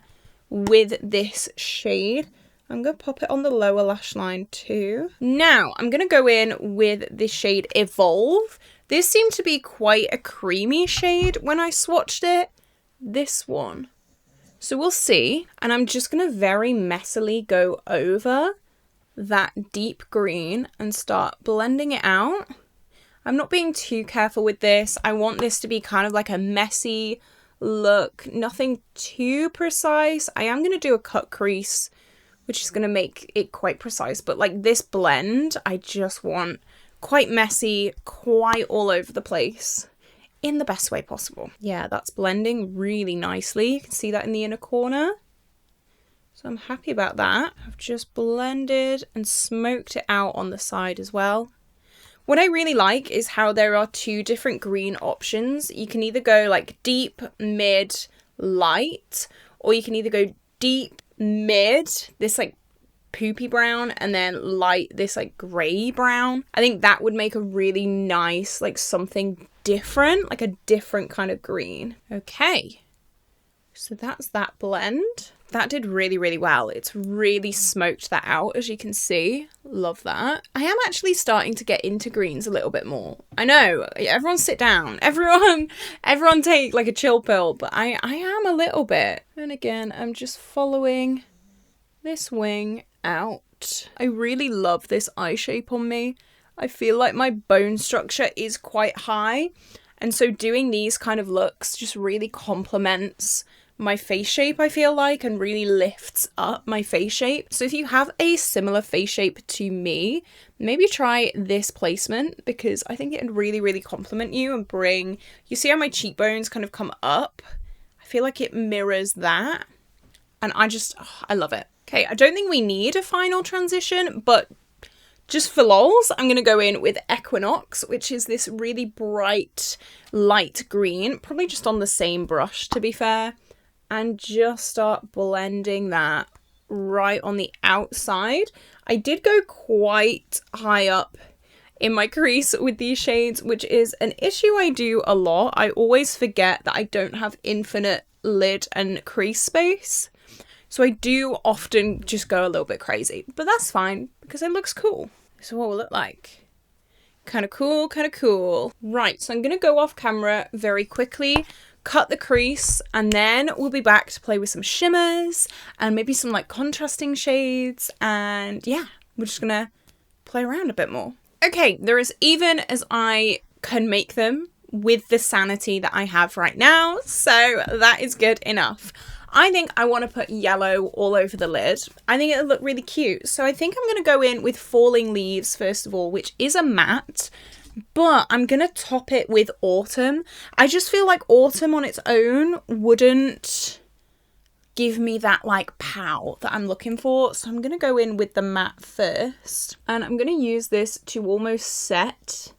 [SPEAKER 1] with this shade. I'm going to pop it on the lower lash line too. Now, I'm going to go in with the shade Evolve. This seemed to be quite a creamy shade when I swatched it. This one. So we'll see. And I'm just going to very messily go over that deep green and start blending it out. I'm not being too careful with this. I want this to be kind of like a messy look. Nothing too precise. I am going to do a cut crease, which is going to make it quite precise. But like this blend, I just want quite messy, quite all over the place in the best way possible. Yeah, that's blending really nicely. You can see that in the inner corner. So I'm happy about that. I've just blended and smoked it out on the side as well. What I really like is how there are two different green options. You can either go like deep, mid, light, or you can either go deep, mid, this like poopy brown, and then light, this like grey brown. I think that would make a really nice, like something different, like a different kind of green. Okay, so that's that blend. That did really, really well. It's really smoked that out, as you can see. Love that. I am actually starting to get into greens a little bit more. I know, everyone sit down. Everyone take like a chill pill, but I am a little bit. And again, I'm just following this wing out. I really love this eye shape on me. I feel like my bone structure is quite high. And so doing these kind of looks just really complements my face shape, I feel like, and really lifts up my face shape. So if you have a similar face shape to me, maybe try this placement, because I think it would really, really complement you and bring, you see how my cheekbones kind of come up? I feel like it mirrors that. And I love it. Okay, I don't think we need a final transition, but just for lols, I'm going to go in with Equinox, which is this really bright, light green, probably just on the same brush, to be fair. And just start blending that right on the outside. I did go quite high up in my crease with these shades, which is an issue I do a lot. I always forget that I don't have infinite lid and crease space. So I do often just go a little bit crazy, but that's fine because it looks cool. This is what it will look like. Kind of cool, kind of cool. Right, so I'm going to go off camera very quickly, cut the crease, and then we'll be back to play with some shimmers and maybe some like contrasting shades. And yeah, we're just gonna play around a bit more. Okay, they're as even as I can make them with the sanity that I have right now, so that is good enough. I think I want to put yellow all over the lid. I think it'll look really cute. So I think I'm going to go in with Falling Leaves first of all, which is a matte, but I'm going to top it with Autumn. I just feel like Autumn on its own wouldn't give me that like pow that I'm looking for. So I'm going to go in with the matte first. And I'm going to use this to almost set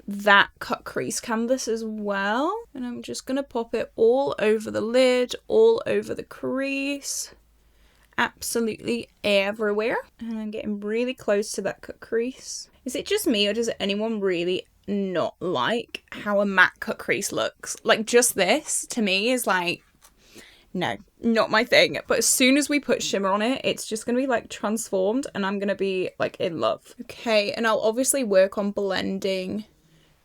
[SPEAKER 1] that cut crease canvas as well. And I'm just going to pop it all over the lid, all over the crease, absolutely everywhere. And I'm getting really close to that cut crease. Is it just me or does anyone really not like how a matte cut crease looks? Like just this to me is like, no, not my thing. But as soon as we put shimmer on it, it's just going to be like transformed and I'm going to be like in love. Okay, and I'll obviously work on blending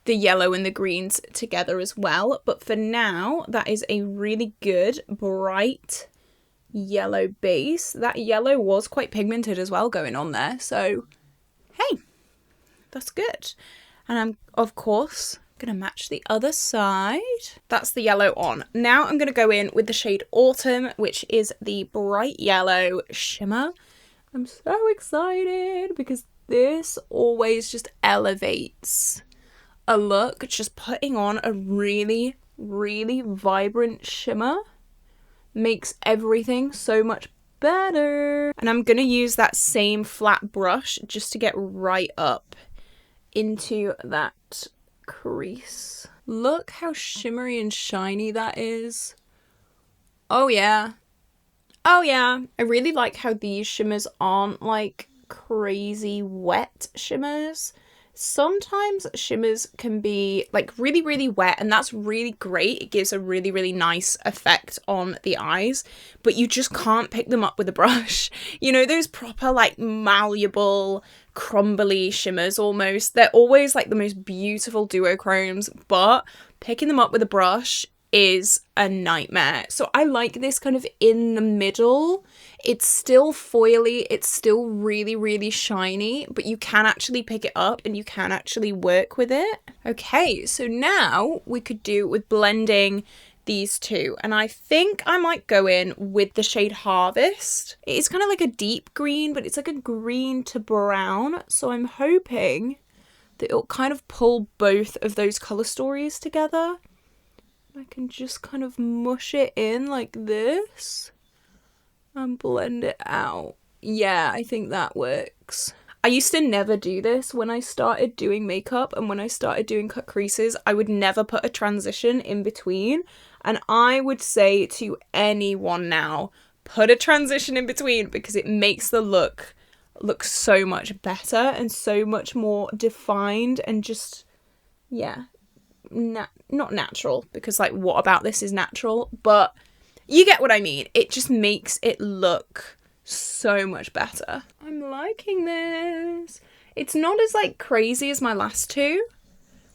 [SPEAKER 1] the yellow and the greens together as well. But for now, that is a really good, bright yellow base. That yellow was quite pigmented as well going on there. So, hey, that's good. And I'm, of course, going to match the other side. That's the yellow on. Now I'm going to go in with the shade Autumn, which is the bright yellow shimmer. I'm so excited because this always just elevates a look. Just putting on a really, really vibrant shimmer makes everything so much better. And I'm going to use that same flat brush just to get right up into that crease. Look how shimmery and shiny that is. Oh yeah. Oh yeah. I really like how these shimmers aren't like crazy wet shimmers. Sometimes shimmers can be like really, really wet and that's really great. It gives a really, really nice effect on the eyes, but you just can't pick them up with a brush. You know, those proper like malleable, crumbly shimmers almost. They're always like the most beautiful duochromes, but picking them up with a brush is a nightmare. So I like this kind of in the middle. It's still foily, it's still really, really shiny, but you can actually pick it up and you can actually work with it. Okay, so now we could do with blending these two. And I think I might go in with the shade Harvest. It's kind of like a deep green, but it's like a green to brown. So I'm hoping that it'll kind of pull both of those color stories together. I can just kind of mush it in like this and blend it out. Yeah, I think that works. I used to never do this when I started doing makeup and when I started doing cut creases, I would never put a transition in between. And I would say to anyone now, put a transition in between because it makes the look so much better and so much more defined and just, yeah. Not natural, because like what about this is natural, but you get what I mean. It just makes it look so much better. I'm liking this. It's not as like crazy as my last two,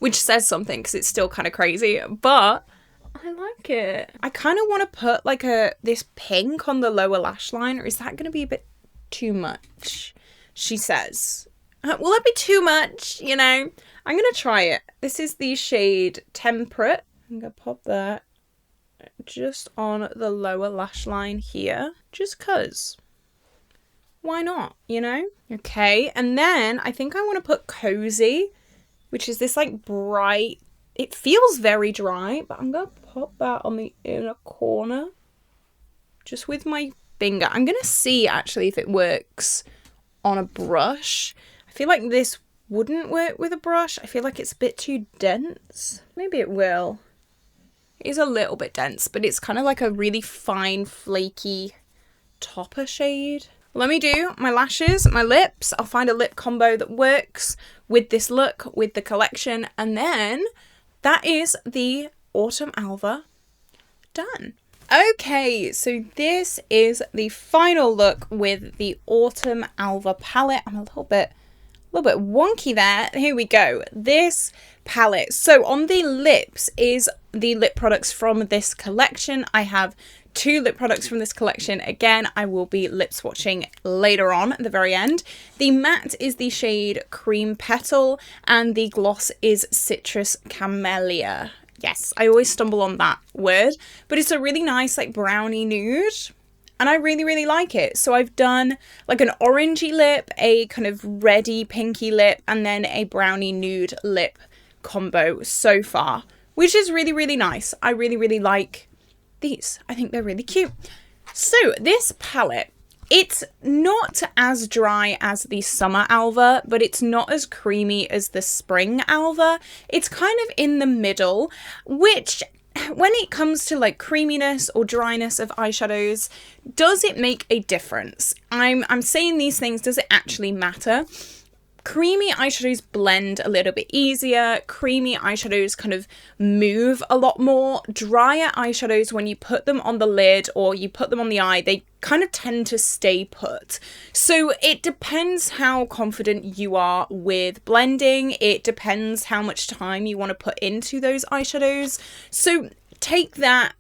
[SPEAKER 1] which says something because it's still kind of crazy, but I like it. I kind of want to put like this pink on the lower lash line, or is that going to be a bit too much? She says. Will that be too much? You know, I'm going to try it. This is the shade Temperate. I'm going to pop that just on the lower lash line here. Just because. Why not, you know? Okay, and then I think I want to put Cozy, which is this like bright, it feels very dry, but I'm going to pop that on the inner corner. Just with my finger. I'm going to see actually if it works on a brush. I feel like this wouldn't work with a brush. I feel like it's a bit too dense. Maybe it will. It is a little bit dense, but it's kind of like a really fine, flaky topper shade. Let me do my lashes, my lips. I'll find a lip combo that works with this look, with the collection. And then that is the Autumn Alva done. Okay, so this is the final look with the Autumn Alva palette. I'm a little bit little bit wonky there. Here we go. This palette. So on the lips is the lip products from this collection. I have 2 lip products from this collection. Again, I will be lip swatching later on at the very end. The matte is the shade Cream Petal and the gloss is Citrus Camellia. Yes, I always stumble on that word, but it's a really nice like brownie nude. And I really, really like it. So I've done like an orangey lip, a kind of reddy pinky lip, and then a brownie nude lip combo so far, which is really, really nice. I really, really like these. I think they're really cute. So this palette, it's not as dry as the summer Alva, but it's not as creamy as the spring Alva. It's kind of in the middle, which when it comes to like creaminess or dryness of eyeshadows, does it make a difference? I'm saying these things, does it actually matter? Creamy eyeshadows blend a little bit easier. Creamy eyeshadows kind of move a lot more. Drier eyeshadows, when you put them on the lid or you put them on the eye, they kind of tend to stay put. So it depends how confident you are with blending. It depends how much time you want to put into those eyeshadows. So take that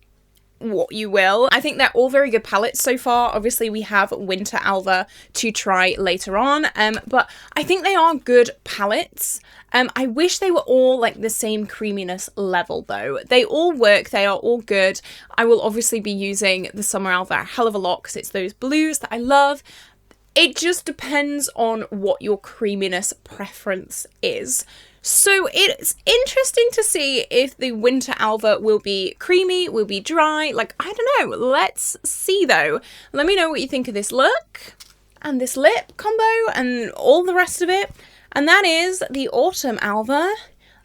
[SPEAKER 1] what you will. I think they're all very good palettes so far. Obviously we have Winter Alva to try later on, but I think they are good palettes. I wish they were all like the same creaminess level though. They all work, they are all good. I will obviously be using the Summer Alva a hell of a lot because it's those blues that I love. It just depends on what your creaminess preference is. So it's interesting to see if the Winter Alva will be creamy, will be dry. Like, I don't know. Let's see though. Let me know what you think of this look and this lip combo and all the rest of it. And that is the Autumn Alva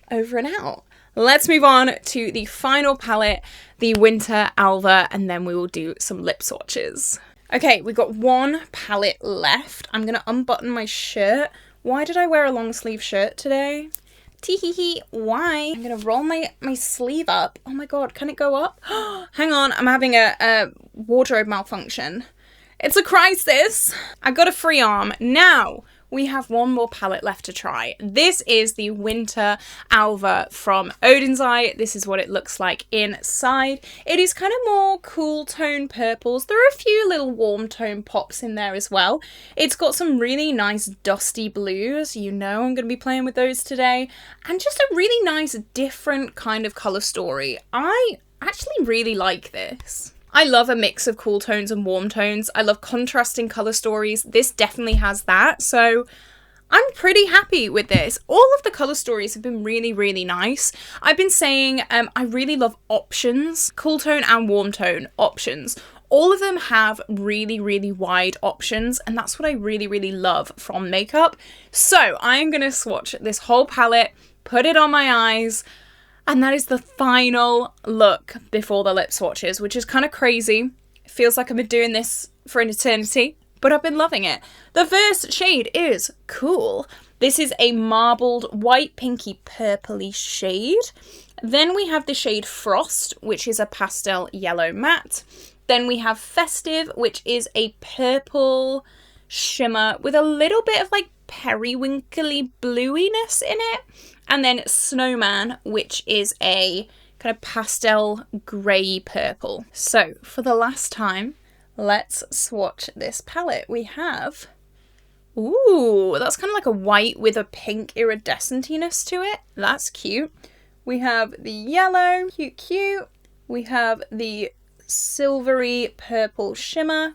[SPEAKER 1] over and out. Let's move on to the final palette, the Winter Alva, and then we will do some lip swatches. Okay, we've got one palette left. I'm going to unbutton my shirt. Why did I wear a long sleeve shirt today? Tee-hee-hee, why? I'm gonna roll my sleeve up. Oh my god, can it go up? Hang on, I'm having a wardrobe malfunction. It's a crisis. I got a free arm. Now, we have one more palette left to try. This is the Winter Alva from Oden's Eye. This is what it looks like inside. It is kind of more cool tone purples. There are a few little warm tone pops in there as well. It's got some really nice dusty blues. You know I'm going to be playing with those today. And just a really nice different kind of colour story. I actually really like this. I love a mix of cool tones and warm tones. I love contrasting colour stories. This definitely has that, so I'm pretty happy with this. All of the colour stories have been really, really nice. I've been saying I really love options, cool tone and warm tone options. All of them have really, really wide options, and that's what I really, really love from makeup. So I'm going to swatch this whole palette, put it on my eyes, and that is the final look before the lip swatches, which is kind of crazy. It feels like I've been doing this for an eternity, but I've been loving it. The first shade is Cool. This is a marbled white pinky purpley shade. Then we have the shade Frost, which is a pastel yellow matte. Then we have Festive, which is a purple shimmer with a little bit of like periwinkly bluiness in it. And then Snowman, which is a kind of pastel grey purple. So for the last time, let's swatch this palette. We have, ooh, that's kind of like a white with a pink iridescentiness to it. That's cute. We have the yellow, cute, cute. We have the silvery purple shimmer.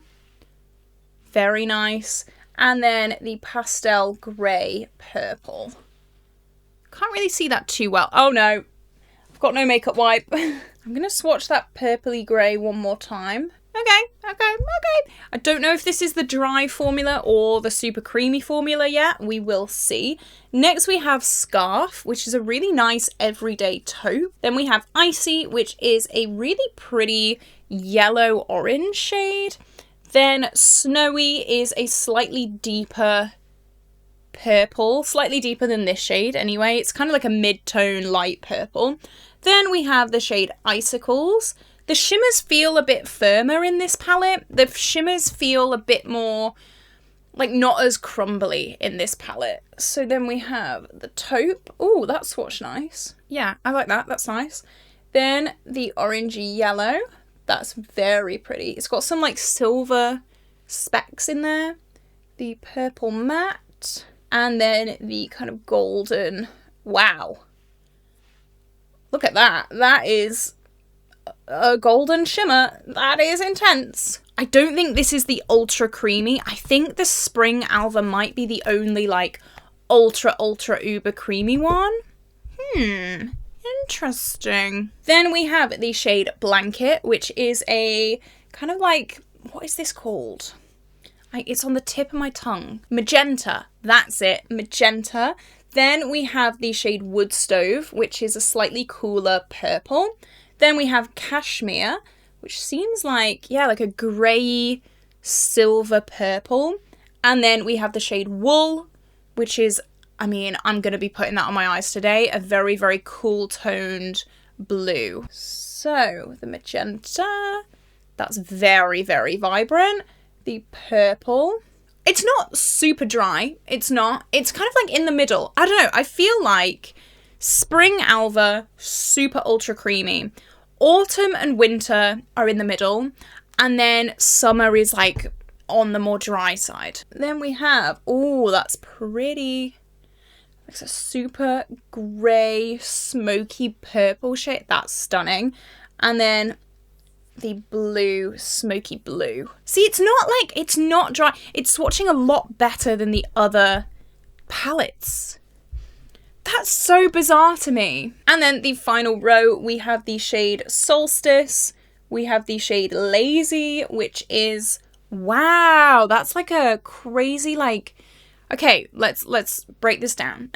[SPEAKER 1] Very nice. And then the pastel grey purple. Can't really see that too well. Oh no, I've got no makeup wipe. I'm going to swatch that purpley grey one more time. Okay. I don't know if this is the dry formula or the super creamy formula yet. We will see. Next we have Scarf, which is a really nice everyday taupe. Then we have Icy, which is a really pretty yellow-orange shade. Then Snowy is a slightly deeper purple, slightly deeper than this shade anyway. It's kind of like a mid-tone light purple. Then we have the shade Icicles. The shimmers feel a bit firmer in this palette. The shimmers feel a bit more like not as crumbly in this palette. So then we have the taupe. Oh, that's swatch nice. Yeah, I like that. That's nice. Then the orangey yellow. That's very pretty. It's got some like silver specks in there. The purple matte. And then the kind of golden. Wow. Look at that. That is a golden shimmer. That is intense. I don't think this is the ultra creamy. I think the Spring Alva might be the only like ultra uber creamy one. Interesting. Then we have the shade Blanket, which is a kind of like, what is this called? It's on the tip of my tongue. Magenta. That's it. Magenta. Then we have the shade Wood Stove, which is a slightly cooler purple. Then we have Cashmere, which seems like, yeah, like a grey silver purple. And then we have the shade Wool, which is, I mean, I'm going to be putting that on my eyes today. A very, very cool toned blue. So the magenta, that's very, very vibrant. The purple, it's not super dry. It's not. It's kind of like in the middle. I don't know. I feel like Spring Alva, super ultra creamy. Autumn and winter are in the middle. And then summer is like on the more dry side. Then we have, oh, that's pretty. It's a super grey, smoky purple shade. That's stunning. And then the blue, smoky blue. See, it's not like, it's not dry. It's swatching a lot better than the other palettes. That's so bizarre to me. And then the final row, we have the shade Solstice. We have the shade Lazy, which is, wow, that's like a crazy, like, okay, let's break this down.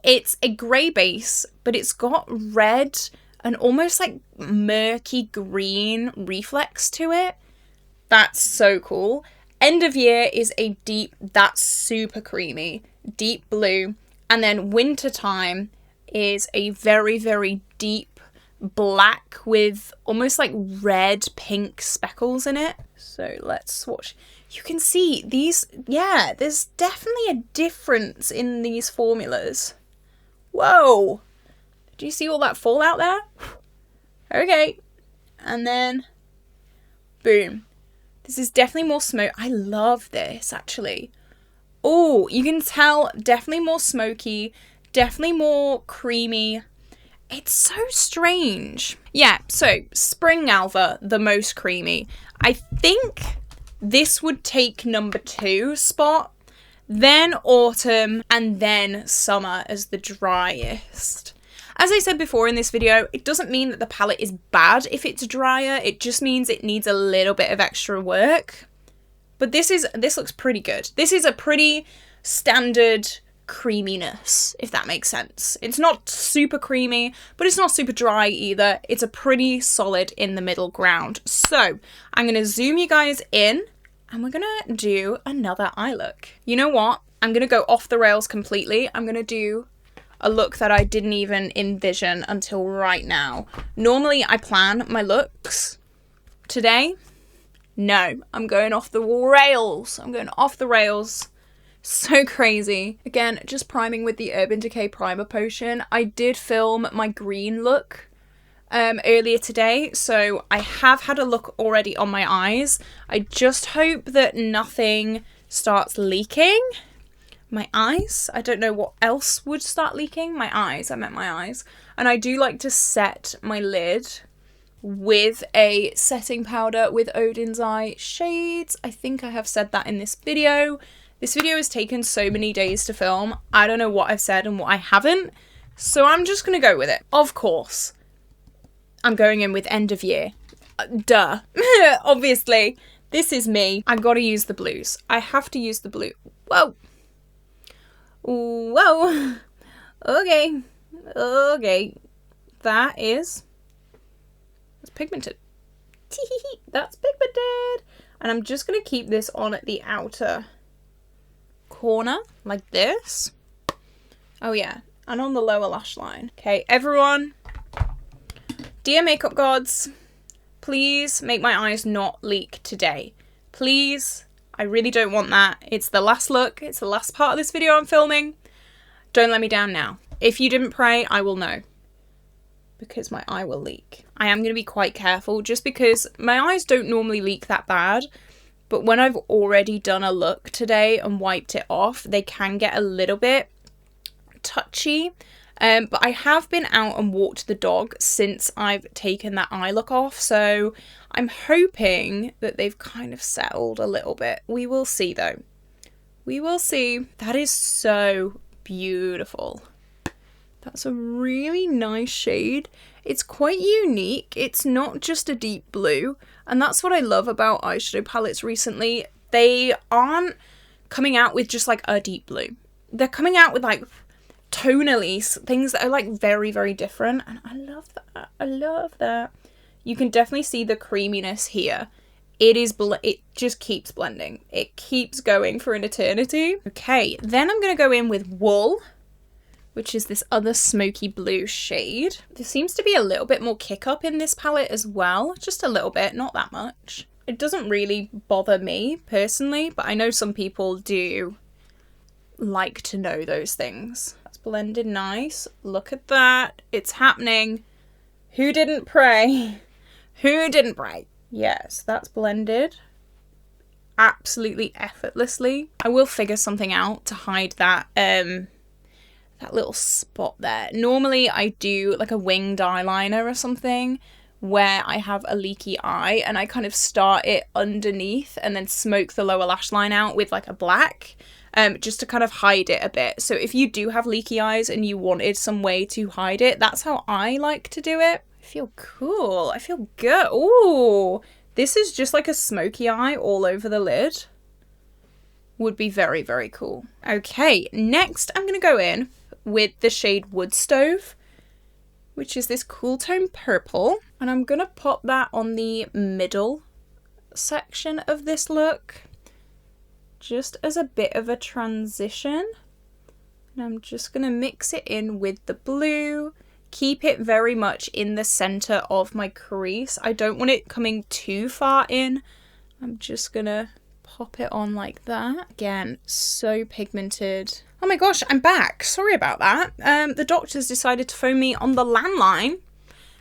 [SPEAKER 1] It's a grey base, but it's got red and almost like murky green reflex to it. That's so cool. End of Year is a deep, that's super creamy, deep blue. And then Wintertime is a very, very deep black with almost like red pink speckles in it. So let's swatch. You can see these, yeah, there's definitely a difference in these formulas. Whoa. Do you see all that fallout there? Okay. And then, boom. This is definitely more smoke. I love this, actually. Oh, you can tell, definitely more smoky, definitely more creamy. It's so strange. Yeah, so Spring Alva, the most creamy. I think this would take number 2 spot, then Autumn, and then Summer as the driest. As I said before in this video, it doesn't mean that the palette is bad if it's drier. It just means it needs a little bit of extra work. But this looks pretty good. This is a pretty standard creaminess, if that makes sense. It's not super creamy, but it's not super dry either. It's a pretty solid in the middle ground. So I'm going to zoom you guys in and we're going to do another eye look. You know what? I'm going to go off the rails completely. I'm going to do a look that I didn't even envision until right now. Normally I plan my looks. Today, no, I'm going off the rails. I'm going off the rails. So crazy. Again, just priming with the Urban Decay Primer Potion. I did film my green look earlier today, so I have had a look already on my eyes. I just hope that nothing starts leaking. My eyes. I don't know what else would start leaking. My eyes. I meant my eyes. And I do like to set my lid with a setting powder with Oden's Eye shades. I think I have said that in this video. This video has taken so many days to film. I don't know what I've said and what I haven't. So I'm just going to go with it. Of course, I'm going in with End of Year. Duh. Obviously, this is me. I've got to use the blues. I have to use the blue. Whoa. Whoa. Okay. Okay. That's pigmented. That's pigmented. And I'm just going to keep this on at the outer corner like this. Oh yeah. And on the lower lash line. Okay, everyone. Dear makeup gods, please make my eyes not leak today. Please. I really don't want that. It's the last look. It's the last part of this video I'm filming. Don't let me down now. If you didn't pray, I will know. Because my eye will leak. I am going to be quite careful just because my eyes don't normally leak that bad. But when I've already done a look today and wiped it off, they can get a little bit touchy. But I have been out and walked the dog since I've taken that eye look off. So I'm hoping that they've kind of settled a little bit. We will see though. We will see. That is so beautiful. That's a really nice shade. It's quite unique. It's not just a deep blue. And that's what I love about eyeshadow palettes recently. They aren't coming out with just like a deep blue. They're coming out with like tonally things that are like very, very different. And I love that. I love that. You can definitely see the creaminess here. It just keeps blending. It keeps going for an eternity. Okay, then I'm going to go in with Wool, which is this other smoky blue shade. There seems to be a little bit more kick up in this palette as well. Just a little bit, not that much. It doesn't really bother me personally, but I know some people do like to know those things. That's blended nice. Look at that. It's happening. Who didn't pray? Who didn't pray? Yes, that's blended absolutely effortlessly. I will figure something out to hide that that little spot there. Normally I do like a winged eyeliner or something where I have a leaky eye and I kind of start it underneath and then smoke the lower lash line out with like a black just to kind of hide it a bit. So if you do have leaky eyes and you wanted some way to hide it, that's how I like to do it. I feel cool. I feel good. Ooh, this is just like a smoky eye all over the lid. Would be very, very cool. Okay, next I'm going to go in with the shade Wood Stove, which is this cool tone purple. And I'm going to pop that on the middle section of this look, just as a bit of a transition. And I'm just going to mix it in with the blue, keep it very much in the center of my crease. I don't want it coming too far in. I'm just going to pop it on like that. Again, so pigmented. Oh my gosh, I'm back. Sorry about that. The doctors decided to phone me on the landline,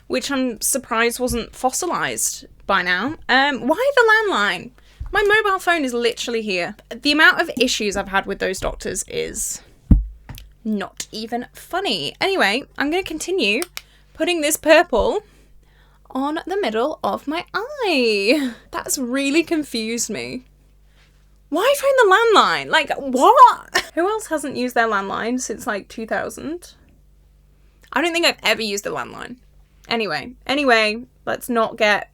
[SPEAKER 1] which I'm surprised wasn't fossilized by now. Why the landline? My mobile phone is literally here. The amount of issues I've had with those doctors is not even funny. Anyway, I'm going to continue putting this purple on the middle of my eye. That's really confused me. Why phone the landline? Like, what? Who else hasn't used their landline since like 2000? I don't think I've ever used a landline. Anyway, let's not get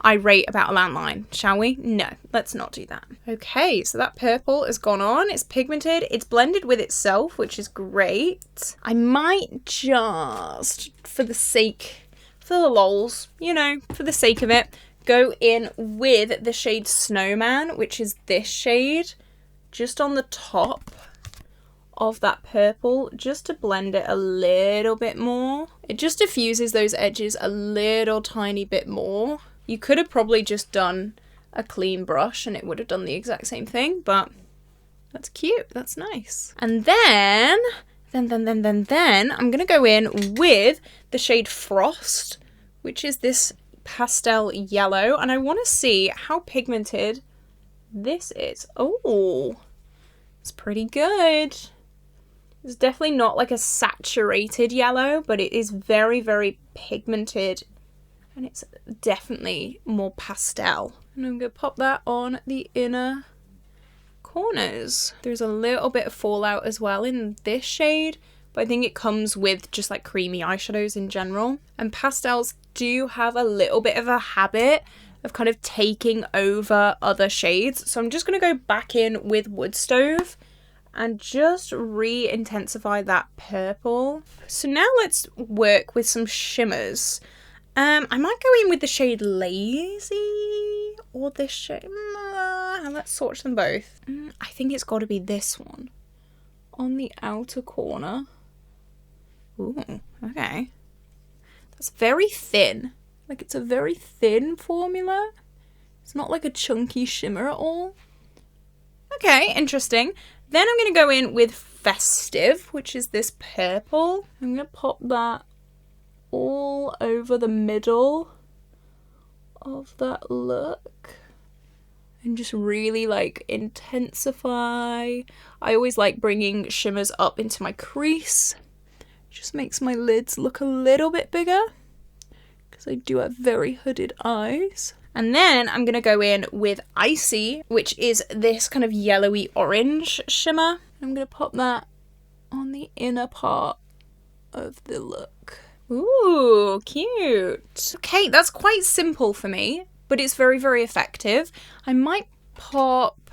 [SPEAKER 1] irate about a landline, shall we? No, let's not do that. Okay, so that purple has gone on. It's pigmented. It's blended with itself, which is great. I might just, for the lols, you know, for the sake of it, go in with the shade Snowman, which is this shade, just on the top of that purple, just to blend it a little bit more. It just diffuses those edges a little tiny bit more. You could have probably just done a clean brush and it would have done the exact same thing, but that's cute. That's nice. And then I'm gonna go in with the shade Frost, which is this pastel yellow, and I want to see how pigmented this is. Oh, it's pretty good. It's definitely not like a saturated yellow, but it is very, very pigmented, and it's definitely more pastel. And I'm going to pop that on the inner corners. There's a little bit of fallout as well in this shade, but I think it comes with just like creamy eyeshadows in general. And pastels do have a little bit of a habit of kind of taking over other shades. So I'm just going to go back in with Wood Stove and just re-intensify that purple. So now let's work with some shimmers. I might go in with the shade Lazy or this shade. Let's swatch them both. I think it's got to be this one on the outer corner. Ooh, okay. That's very thin. Like, it's a very thin formula. It's not like a chunky shimmer at all. Okay, interesting. Then I'm going to go in with Festive, which is this purple. I'm going to pop that all over the middle of that look and just really like intensify. I always like bringing shimmers up into my crease. Just makes my lids look a little bit bigger because I do have very hooded eyes. And then I'm going to go in with Icy, which is this kind of yellowy orange shimmer. I'm going to pop that on the inner part of the look. Ooh, cute. Okay, that's quite simple for me, but it's very, very effective. I might pop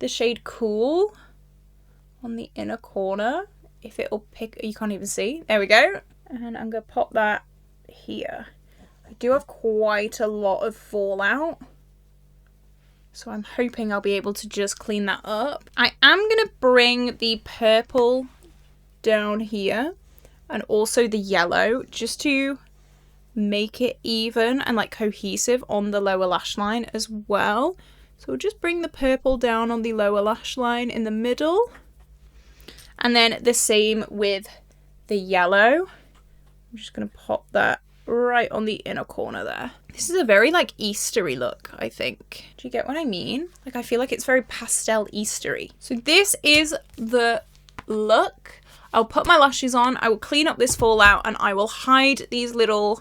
[SPEAKER 1] the shade Cool on the inner corner if it'll pick. You can't even see. There we go. And I'm going to pop that here. I do have quite a lot of fallout, so I'm hoping I'll be able to just clean that up. I am going to bring the purple down here and also the yellow just to make it even and like cohesive on the lower lash line as well. So we'll just bring the purple down on the lower lash line in the middle, and then the same with the yellow. I'm just going to pop that right on the inner corner there. This is a very like Eastery look, I think. Do you get what I mean? Like I feel like it's very pastel Eastery. So this is the look. I'll put my lashes on, I will clean up this fallout, and I will hide these little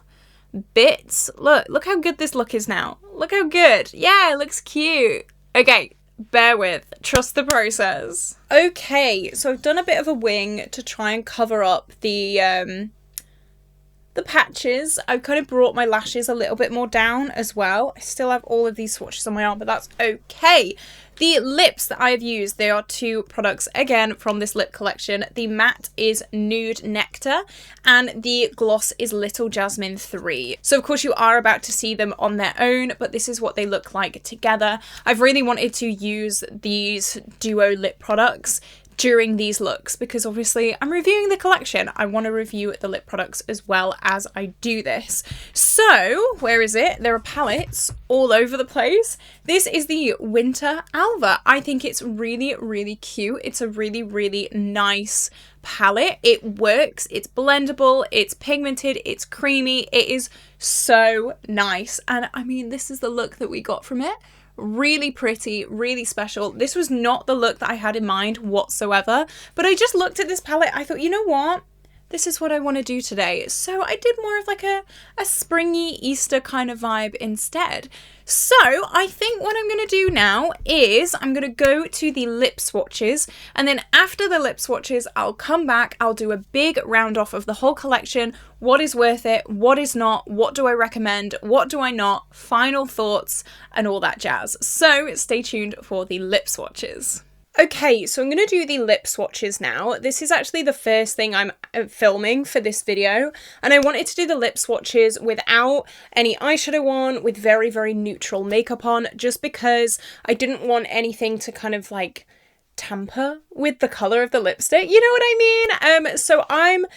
[SPEAKER 1] bits. Look how good this look is now. Look how good. Yeah, it looks cute. Okay, bear with. Trust the process. Okay, so I've done a bit of a wing to try and cover up the patches. I've kind of brought my lashes a little bit more down as well. I still have all of these swatches on my arm, but that's okay. The lips that I've used, they are 2 products, again, from this lip collection. The matte is Nude Nectar, and the gloss is Little Jasmine 3. So, of course, you are about to see them on their own, but this is what they look like together. I've really wanted to use these duo lip products during these looks because obviously I'm reviewing the collection. I want to review the lip products as well as I do this. So where is it? There are palettes all over the place. This is the Winter Alva. I think it's really, really cute. It's a really, really nice palette. It works. It's blendable. It's pigmented. It's creamy. It is so nice. And I mean, this is the look that we got from it. Really pretty, really special. This was not the look that I had in mind whatsoever, but I just looked at this palette. I thought, you know what? This is what I want to do today. So I did more of like a springy Easter kind of vibe instead. So I think what I'm going to do now is I'm going to go to the lip swatches, and then after the lip swatches, I'll come back. I'll do a big round off of the whole collection. What is worth it? What is not? What do I recommend? What do I not? Final thoughts and all that jazz. So stay tuned for the lip swatches. Okay, so I'm going to do the lip swatches now. This is actually the first thing I'm filming for this video, and I wanted to do the lip swatches without any eyeshadow on, with very, very neutral makeup on, just because I didn't want anything to kind of like tamper with the colour of the lipstick, you know what I mean? So I'm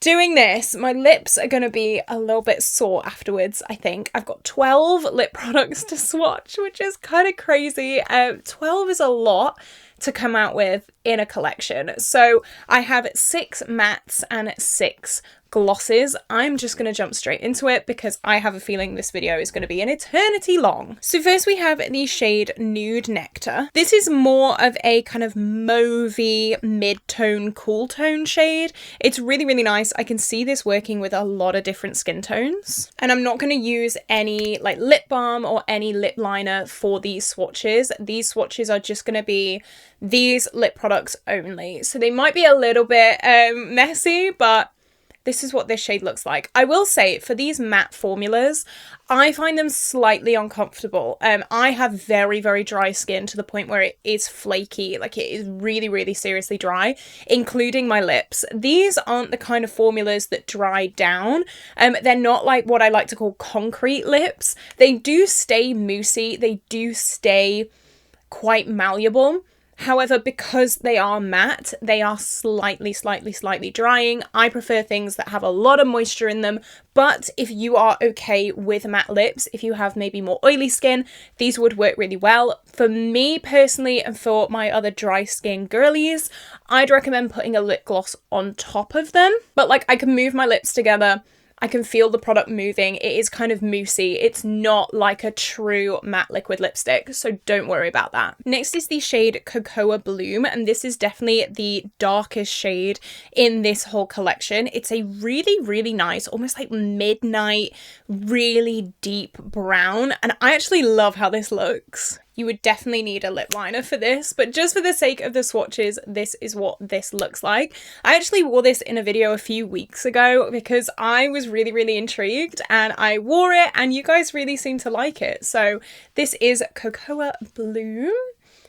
[SPEAKER 1] doing this. My lips are going to be a little bit sore afterwards, I think. I've got 12 lip products to swatch, which is kind of crazy. 12 is a lot to come out with in a collection. So I have 6 mattes and 6 glosses. I'm just going to jump straight into it because I have a feeling this video is going to be an eternity long. So first we have the shade Nude Nectar. This is more of a kind of mauvey, mid-tone, cool tone shade. It's really, really nice. I can see this working with a lot of different skin tones. And I'm not going to use any like lip balm or any lip liner for these swatches. These swatches are just going to be these lip products only. So they might be a little bit messy, but this is what this shade looks like. I will say, for these matte formulas, I find them slightly uncomfortable. I have very, very dry skin to the point where it is flaky. Like, it is really, really seriously dry, including my lips. These aren't the kind of formulas that dry down. They're not like what I like to call concrete lips. They do stay moussey. They do stay quite malleable. However, because they are matte, they are slightly drying. I prefer things that have a lot of moisture in them, but if you are okay with matte lips, if you have maybe more oily skin, these would work really well. For me personally, and for my other dry skin girlies, I'd recommend putting a lip gloss on top of them. But like, I can move my lips together, I can feel the product moving. It is kind of moussey. It's not like a true matte liquid lipstick, so don't worry about that. Next is the shade Cocoa Bloom, and this is definitely the darkest shade in this whole collection. It's a really nice, almost like midnight, really deep brown, and I actually love how this looks. You would definitely need a lip liner for this, but just for the sake of the swatches, this is what this looks like. I actually wore this in a video a few weeks ago because I was really intrigued, and I wore it and you guys really seem to like it. So this is Cocoa Bloom.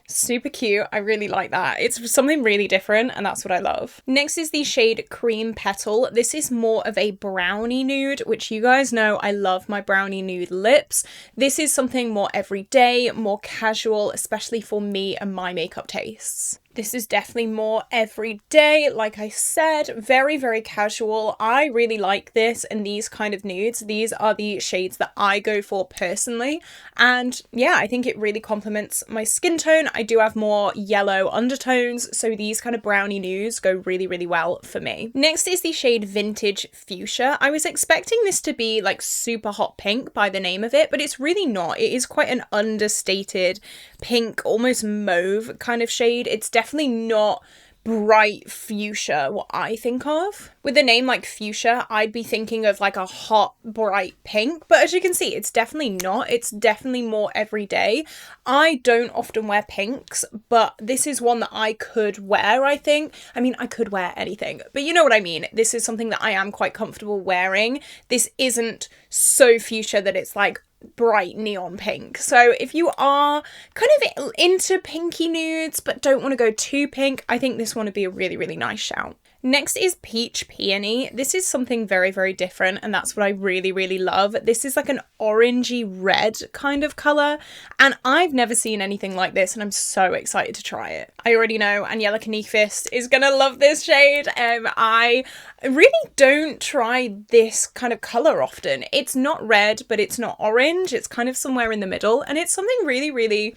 [SPEAKER 1] Super cute. I really like that. It's something really different, and that's what I love. Next is the shade Cream Petal. This is more of a brownie nude, which you guys know I love my brownie nude lips. This is something more everyday, more casual, especially for me and my makeup tastes. This is definitely more everyday, like I said, very casual. I really like this and these kind of nudes. These are the shades that I go for personally. And yeah, I think it really complements my skin tone. I do have more yellow undertones, so these kind of brownie nudes go really well for me. Next is the shade Vintage Fuchsia. I was expecting this to be like super hot pink by the name of it, but it's really not. It is quite an understated pink, almost mauve kind of shade. It's definitely not bright fuchsia, what I think of. With a name like fuchsia, I'd be thinking of like a hot, bright pink, but as you can see, it's definitely not. It's definitely more everyday. I don't often wear pinks, but this is one that I could wear, I think. I mean, I could wear anything, but you know what I mean. This is something that I am quite comfortable wearing. This isn't so fuchsia that it's like bright neon pink. So if you are kind of into pinky nudes but don't want to go too pink, I think this one would be a really nice shout. Next is Peach Peony. This is something very different, and that's what I really love. This is like an orangey red kind of colour, and I've never seen anything like this, and I'm so excited to try it. I already know Aniela Kniefist is gonna love this shade. I really don't try this kind of colour often. It's not red, but it's not orange. It's kind of somewhere in the middle, and it's something really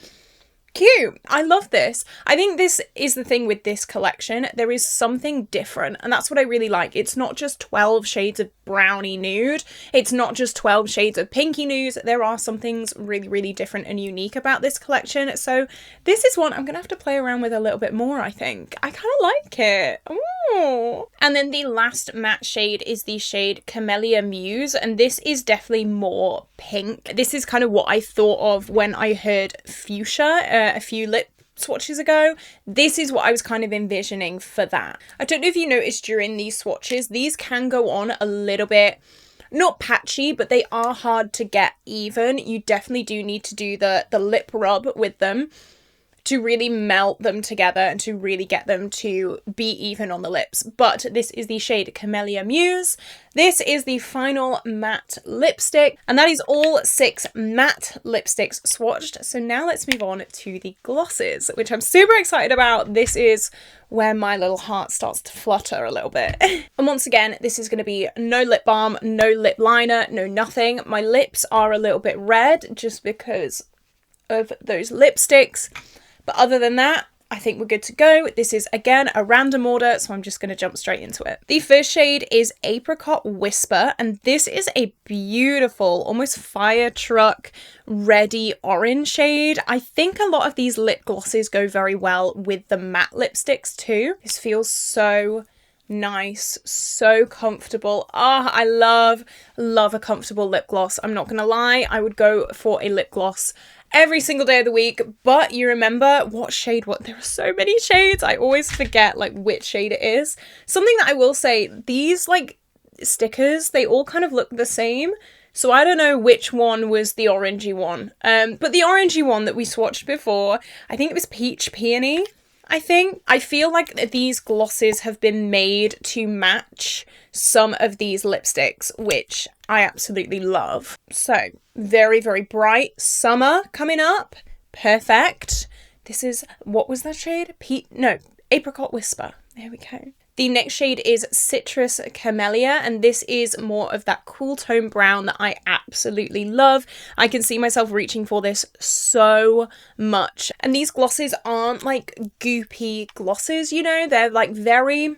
[SPEAKER 1] cute. I love this. I think this is the thing with this collection. There is something different, and that's what I really like. It's not just 12 shades of brownie nude. It's not just 12 shades of pinky nudes. There are some things really different and unique about this collection. So this is one I'm gonna have to play around with a little bit more, I think. I kind of like it. Ooh. And then the last matte shade is the shade Camellia Muse, and this is definitely more pink. This is kind of what I thought of when I heard fuchsia a few lip swatches ago. This is what I was kind of envisioning for that. I don't know if you noticed during these swatches, these can go on a little bit, not patchy, but they are hard to get even. You definitely do need to do the lip rub with them to really melt them together and to really get them to be even on the lips. But this is the shade Camellia Muse. This is the final matte lipstick, and that is all 6 matte lipsticks swatched. So now let's move on to the glosses, which I'm super excited about. This is where my little heart starts to flutter a little bit. And once again, this is going to be no lip balm, no lip liner, no nothing. My lips are a little bit red just because of those lipsticks. But other than that, I think we're good to go. This is, again, a random order, so I'm just going to jump straight into it. The first shade is Apricot Whisper, and this is a beautiful, almost fire truck ready orange shade. I think a lot of these lip glosses go very well with the matte lipsticks too. This feels so nice, so comfortable. I love a comfortable lip gloss. I'm not gonna lie, I would go for a lip gloss every single day of the week, but you remember what shade, there are so many shades, I always forget like which shade it is. Something that I will say, these like stickers, they all kind of look the same, so I don't know which one was the orangey one, but the orangey one that we swatched before, I think it was Peach Peony. I feel like these glosses have been made to match some of these lipsticks, which I absolutely love. So, very bright. Summer coming up. Perfect. This is, what was that shade? Apricot Whisper. There we go. The next shade is Citrus Camellia, and this is more of that cool tone brown that I absolutely love. I can see myself reaching for this so much. And these glosses aren't like goopy glosses, you know? They're like very,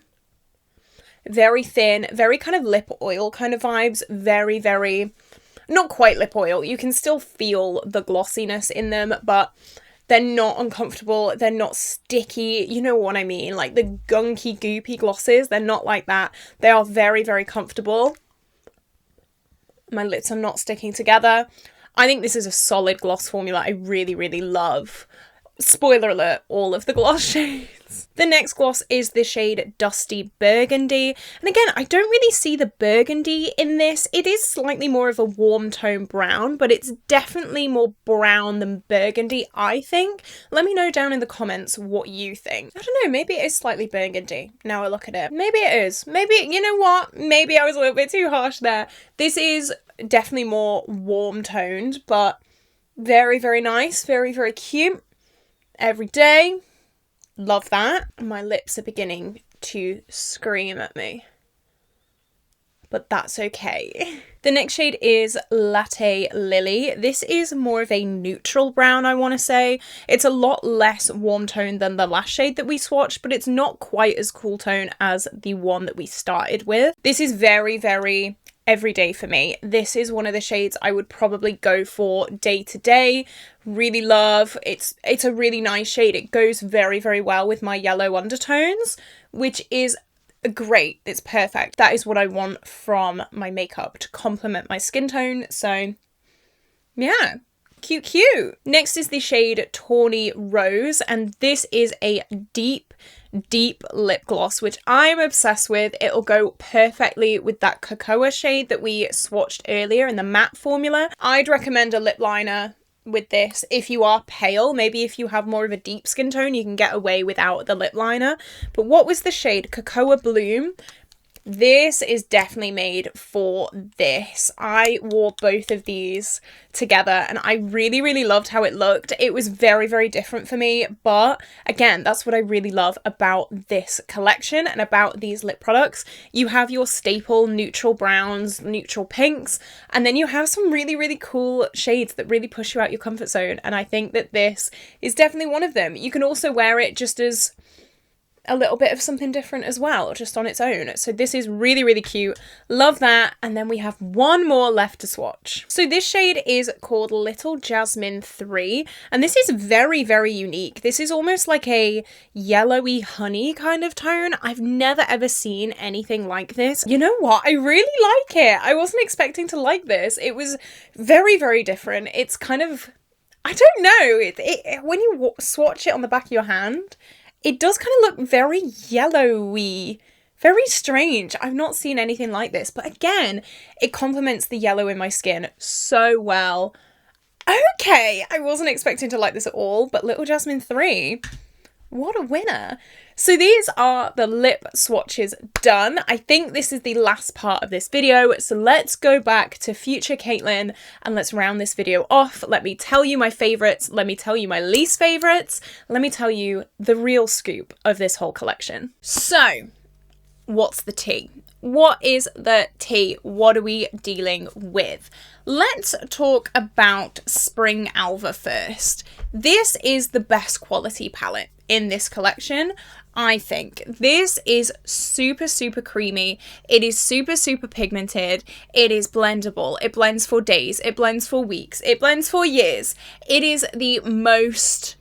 [SPEAKER 1] very thin, very kind of lip oil kind of vibes. Very, very, not quite lip oil. You can still feel the glossiness in them, but they're not uncomfortable, they're not sticky, you know what I mean? Like the gunky, goopy glosses, they're not like that. They are very, very comfortable. My lips are not sticking together. I think this is a solid gloss formula I really, really love. Spoiler alert, all of the gloss shades. The next gloss is the shade Dusty Burgundy. And again, I don't really see the burgundy in this. It is slightly more of a warm tone brown, but it's definitely more brown than burgundy, I think. Let me know down in the comments what you think. I don't know, maybe it is slightly burgundy now I look at it. Maybe it is. Maybe, you know what? Maybe I was a little bit too harsh there. This is definitely more warm toned, but very, very nice. Very, very cute. Every day. Love that. My lips are beginning to scream at me, but that's okay. The next shade is Latte Lily. This is more of a neutral brown, I want to say. It's a lot less warm tone than the last shade that we swatched, but it's not quite as cool tone as the one that we started with. This is very, very everyday for me. This is one of the shades I would probably go for day to day. Really love. It's a really nice shade. It goes very, very well with my yellow undertones, which is great. It's perfect. That is what I want from my makeup, to complement my skin tone. So yeah, cute. Next is the shade Tawny Rose, and this is a deep lip gloss, which I'm obsessed with. It'll go perfectly with that cocoa shade that we swatched earlier in the matte formula. I'd recommend a lip liner with this if you are pale. Maybe if you have more of a deep skin tone, you can get away without the lip liner. But what was the shade? Cocoa Bloom. This is definitely made for this. I wore both of these together and I really, really loved how it looked. It was very, very different for me, but again, that's what I really love about this collection and about these lip products. You have your staple neutral browns, neutral pinks, and then you have some really, really cool shades that really push you out your comfort zone, and I think that this is definitely one of them. You can also wear it just as a little bit of something different as well, just on its own. So this is really, really cute. Love that. And then we have one more left to swatch. So this shade is called Little Jasmine 3. And this is very, very unique. This is almost like a yellowy honey kind of tone. I've never ever seen anything like this. You know what? I really like it. I wasn't expecting to like this. It was very, very different. It's kind of, I don't know. When you swatch it on the back of your hand, it does kind of look very yellowy, very strange. I've not seen anything like this, but again, it complements the yellow in my skin so well. Okay, I wasn't expecting to like this at all, but Little Jasmine 3, what a winner. So these are the lip swatches done. I think this is the last part of this video, so let's go back to future Caitlin and let's round this video off. Let me tell you my favourites, let me tell you my least favourites, let me tell you the real scoop of this whole collection. So, what's the tea? What is the tea? What are we dealing with? Let's talk about Spring Alva first. This is the best quality palette in this collection, I think. This is super, super creamy. It is super, super pigmented. It is blendable. It blends for days. It blends for weeks. It blends for years. It is the most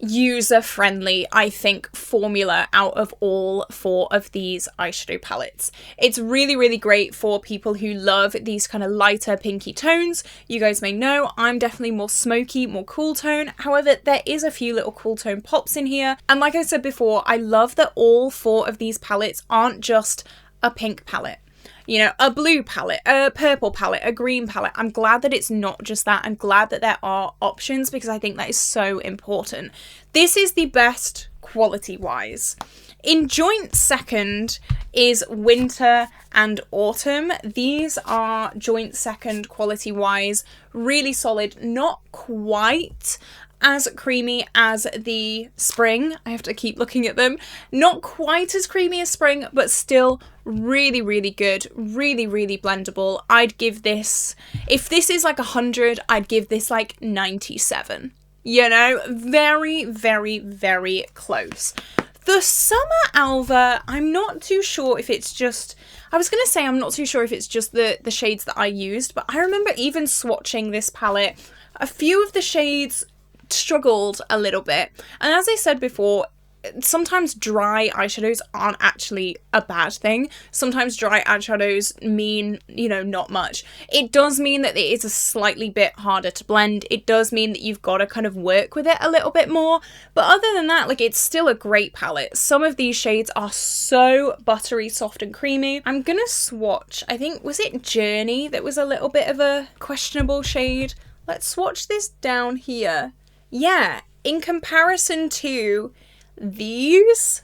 [SPEAKER 1] user-friendly, I think, formula out of all 4 of these eyeshadow palettes. It's really, really great for people who love these kind of lighter pinky tones. You guys may know I'm definitely more smoky, more cool tone. However, there is a few little cool tone pops in here. And like I said before, I love that all 4 of these palettes aren't just a pink palette. You know, a blue palette, a purple palette, a green palette. I'm glad that it's not just that. I'm glad that there are options because I think that is so important. This is the best quality-wise. In joint second is Winter and Autumn. These are joint second quality-wise, really solid. Not quite as creamy as the Spring. I have to keep looking at them. Not quite as creamy as Spring, but still really, really good. Really, really blendable. I'd give this, if this is like 100, I'd give this like 97. You know, very, very, very close. The Summer Alva, I'm not too sure if it's just, I was going to say I'm not too sure if it's just the shades that I used, but I remember even swatching this palette, a few of the shades struggled a little bit. And as I said before, sometimes dry eyeshadows aren't actually a bad thing. Sometimes dry eyeshadows mean, you know, not much. It does mean that it is a slightly bit harder to blend. It does mean that you've got to kind of work with it a little bit more. But other than that, like, it's still a great palette. Some of these shades are so buttery, soft and creamy. I'm gonna swatch, I think, was it Journey that was a little bit of a questionable shade? Let's swatch this down here. Yeah, in comparison to these,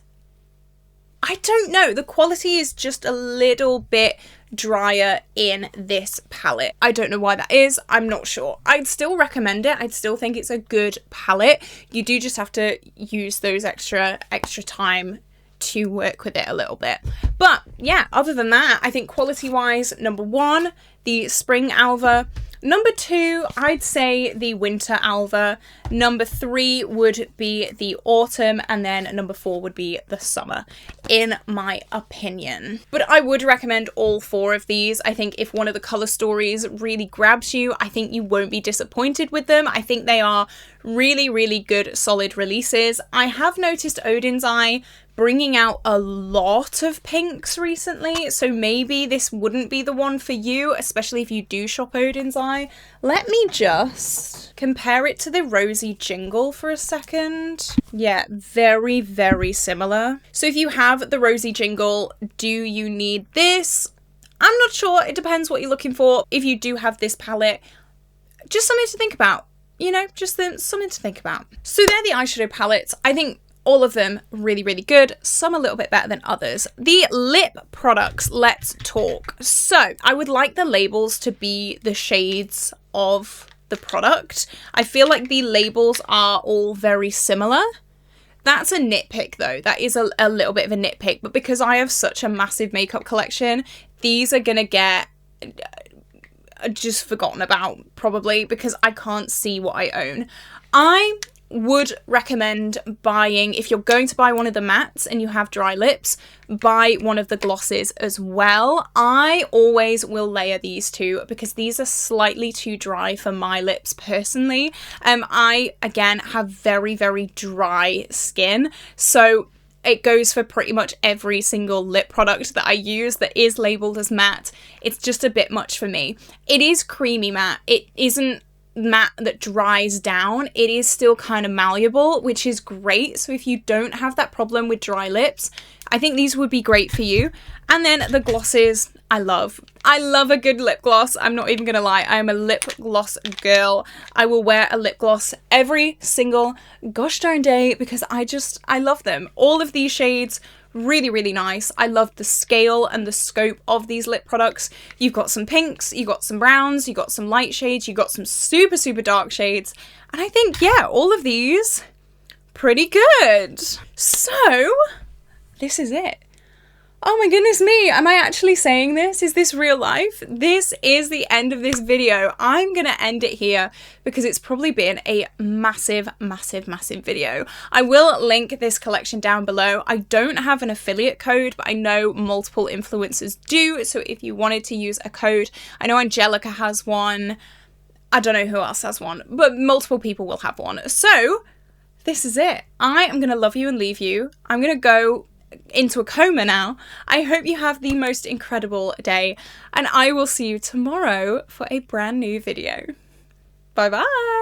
[SPEAKER 1] I don't know, the quality is just a little bit drier in this palette. I don't know why that is, I'm not sure. I'd still recommend it. I'd still think it's a good palette. You do just have to use those extra time to work with it a little bit. But yeah, other than that, I think quality wise, number 1, the Spring Alva. Number 2, I'd say the Winter Alva. Number 3 would be the Autumn, and then number 4 would be the Summer, in my opinion. But I would recommend all 4 of these. I think if one of the colour stories really grabs you, I think you won't be disappointed with them. I think they are really, really good, solid releases. I have noticed Oden's Eye bringing out a lot of pinks recently, so maybe this wouldn't be the one for you, especially if you do shop Oden's Eye. Let me just compare it to the Rosy Jingle for a second. Yeah, very, very similar. So if you have the Rosy Jingle, do you need this? I'm not sure, it depends what you're looking for. If you do have this palette, just something to think about. You know, just something to think about. So they're the eyeshadow palettes. I think all of them really, really good. Some a little bit better than others. The lip products, let's talk. So I would like the labels to be the shades of the product. I feel like the labels are all very similar. That's a nitpick though. That is a little bit of a nitpick, but because I have such a massive makeup collection, these are gonna get just forgotten about probably because I can't see what I own. I would recommend buying, if you're going to buy one of the mattes and you have dry lips, buy one of the glosses as well. I always will layer these two because these are slightly too dry for my lips personally. I, again, have very, very dry skin, so it goes for pretty much every single lip product that I use that is labelled as matte. It's just a bit much for me. It is creamy matte. It isn't matte that dries down. It is still kind of malleable, which is great. So if you don't have that problem with dry lips, I think these would be great for you. And then the glosses, I love a good lip gloss. I'm not even gonna lie, I am a lip gloss girl. I will wear a lip gloss every single gosh darn day because I love them. All of these shades, really, really nice. I love the scale and the scope of these lip products. You've got some pinks, you've got some browns, you've got some light shades, you've got some super, super dark shades. And I think, yeah, all of these, pretty good. So, this is it. Oh my goodness me, am I actually saying this? Is this real life? This is the end of this video. I'm gonna end it here because it's probably been a massive, massive, massive video. I will link this collection down below. I don't have an affiliate code, but I know multiple influencers do. So if you wanted to use a code, I know Angelica has one. I don't know who else has one, but multiple people will have one. So this is it. I am gonna love you and leave you. I'm gonna go into a coma now. I hope you have the most incredible day, and I will see you tomorrow for a brand new video. Bye bye.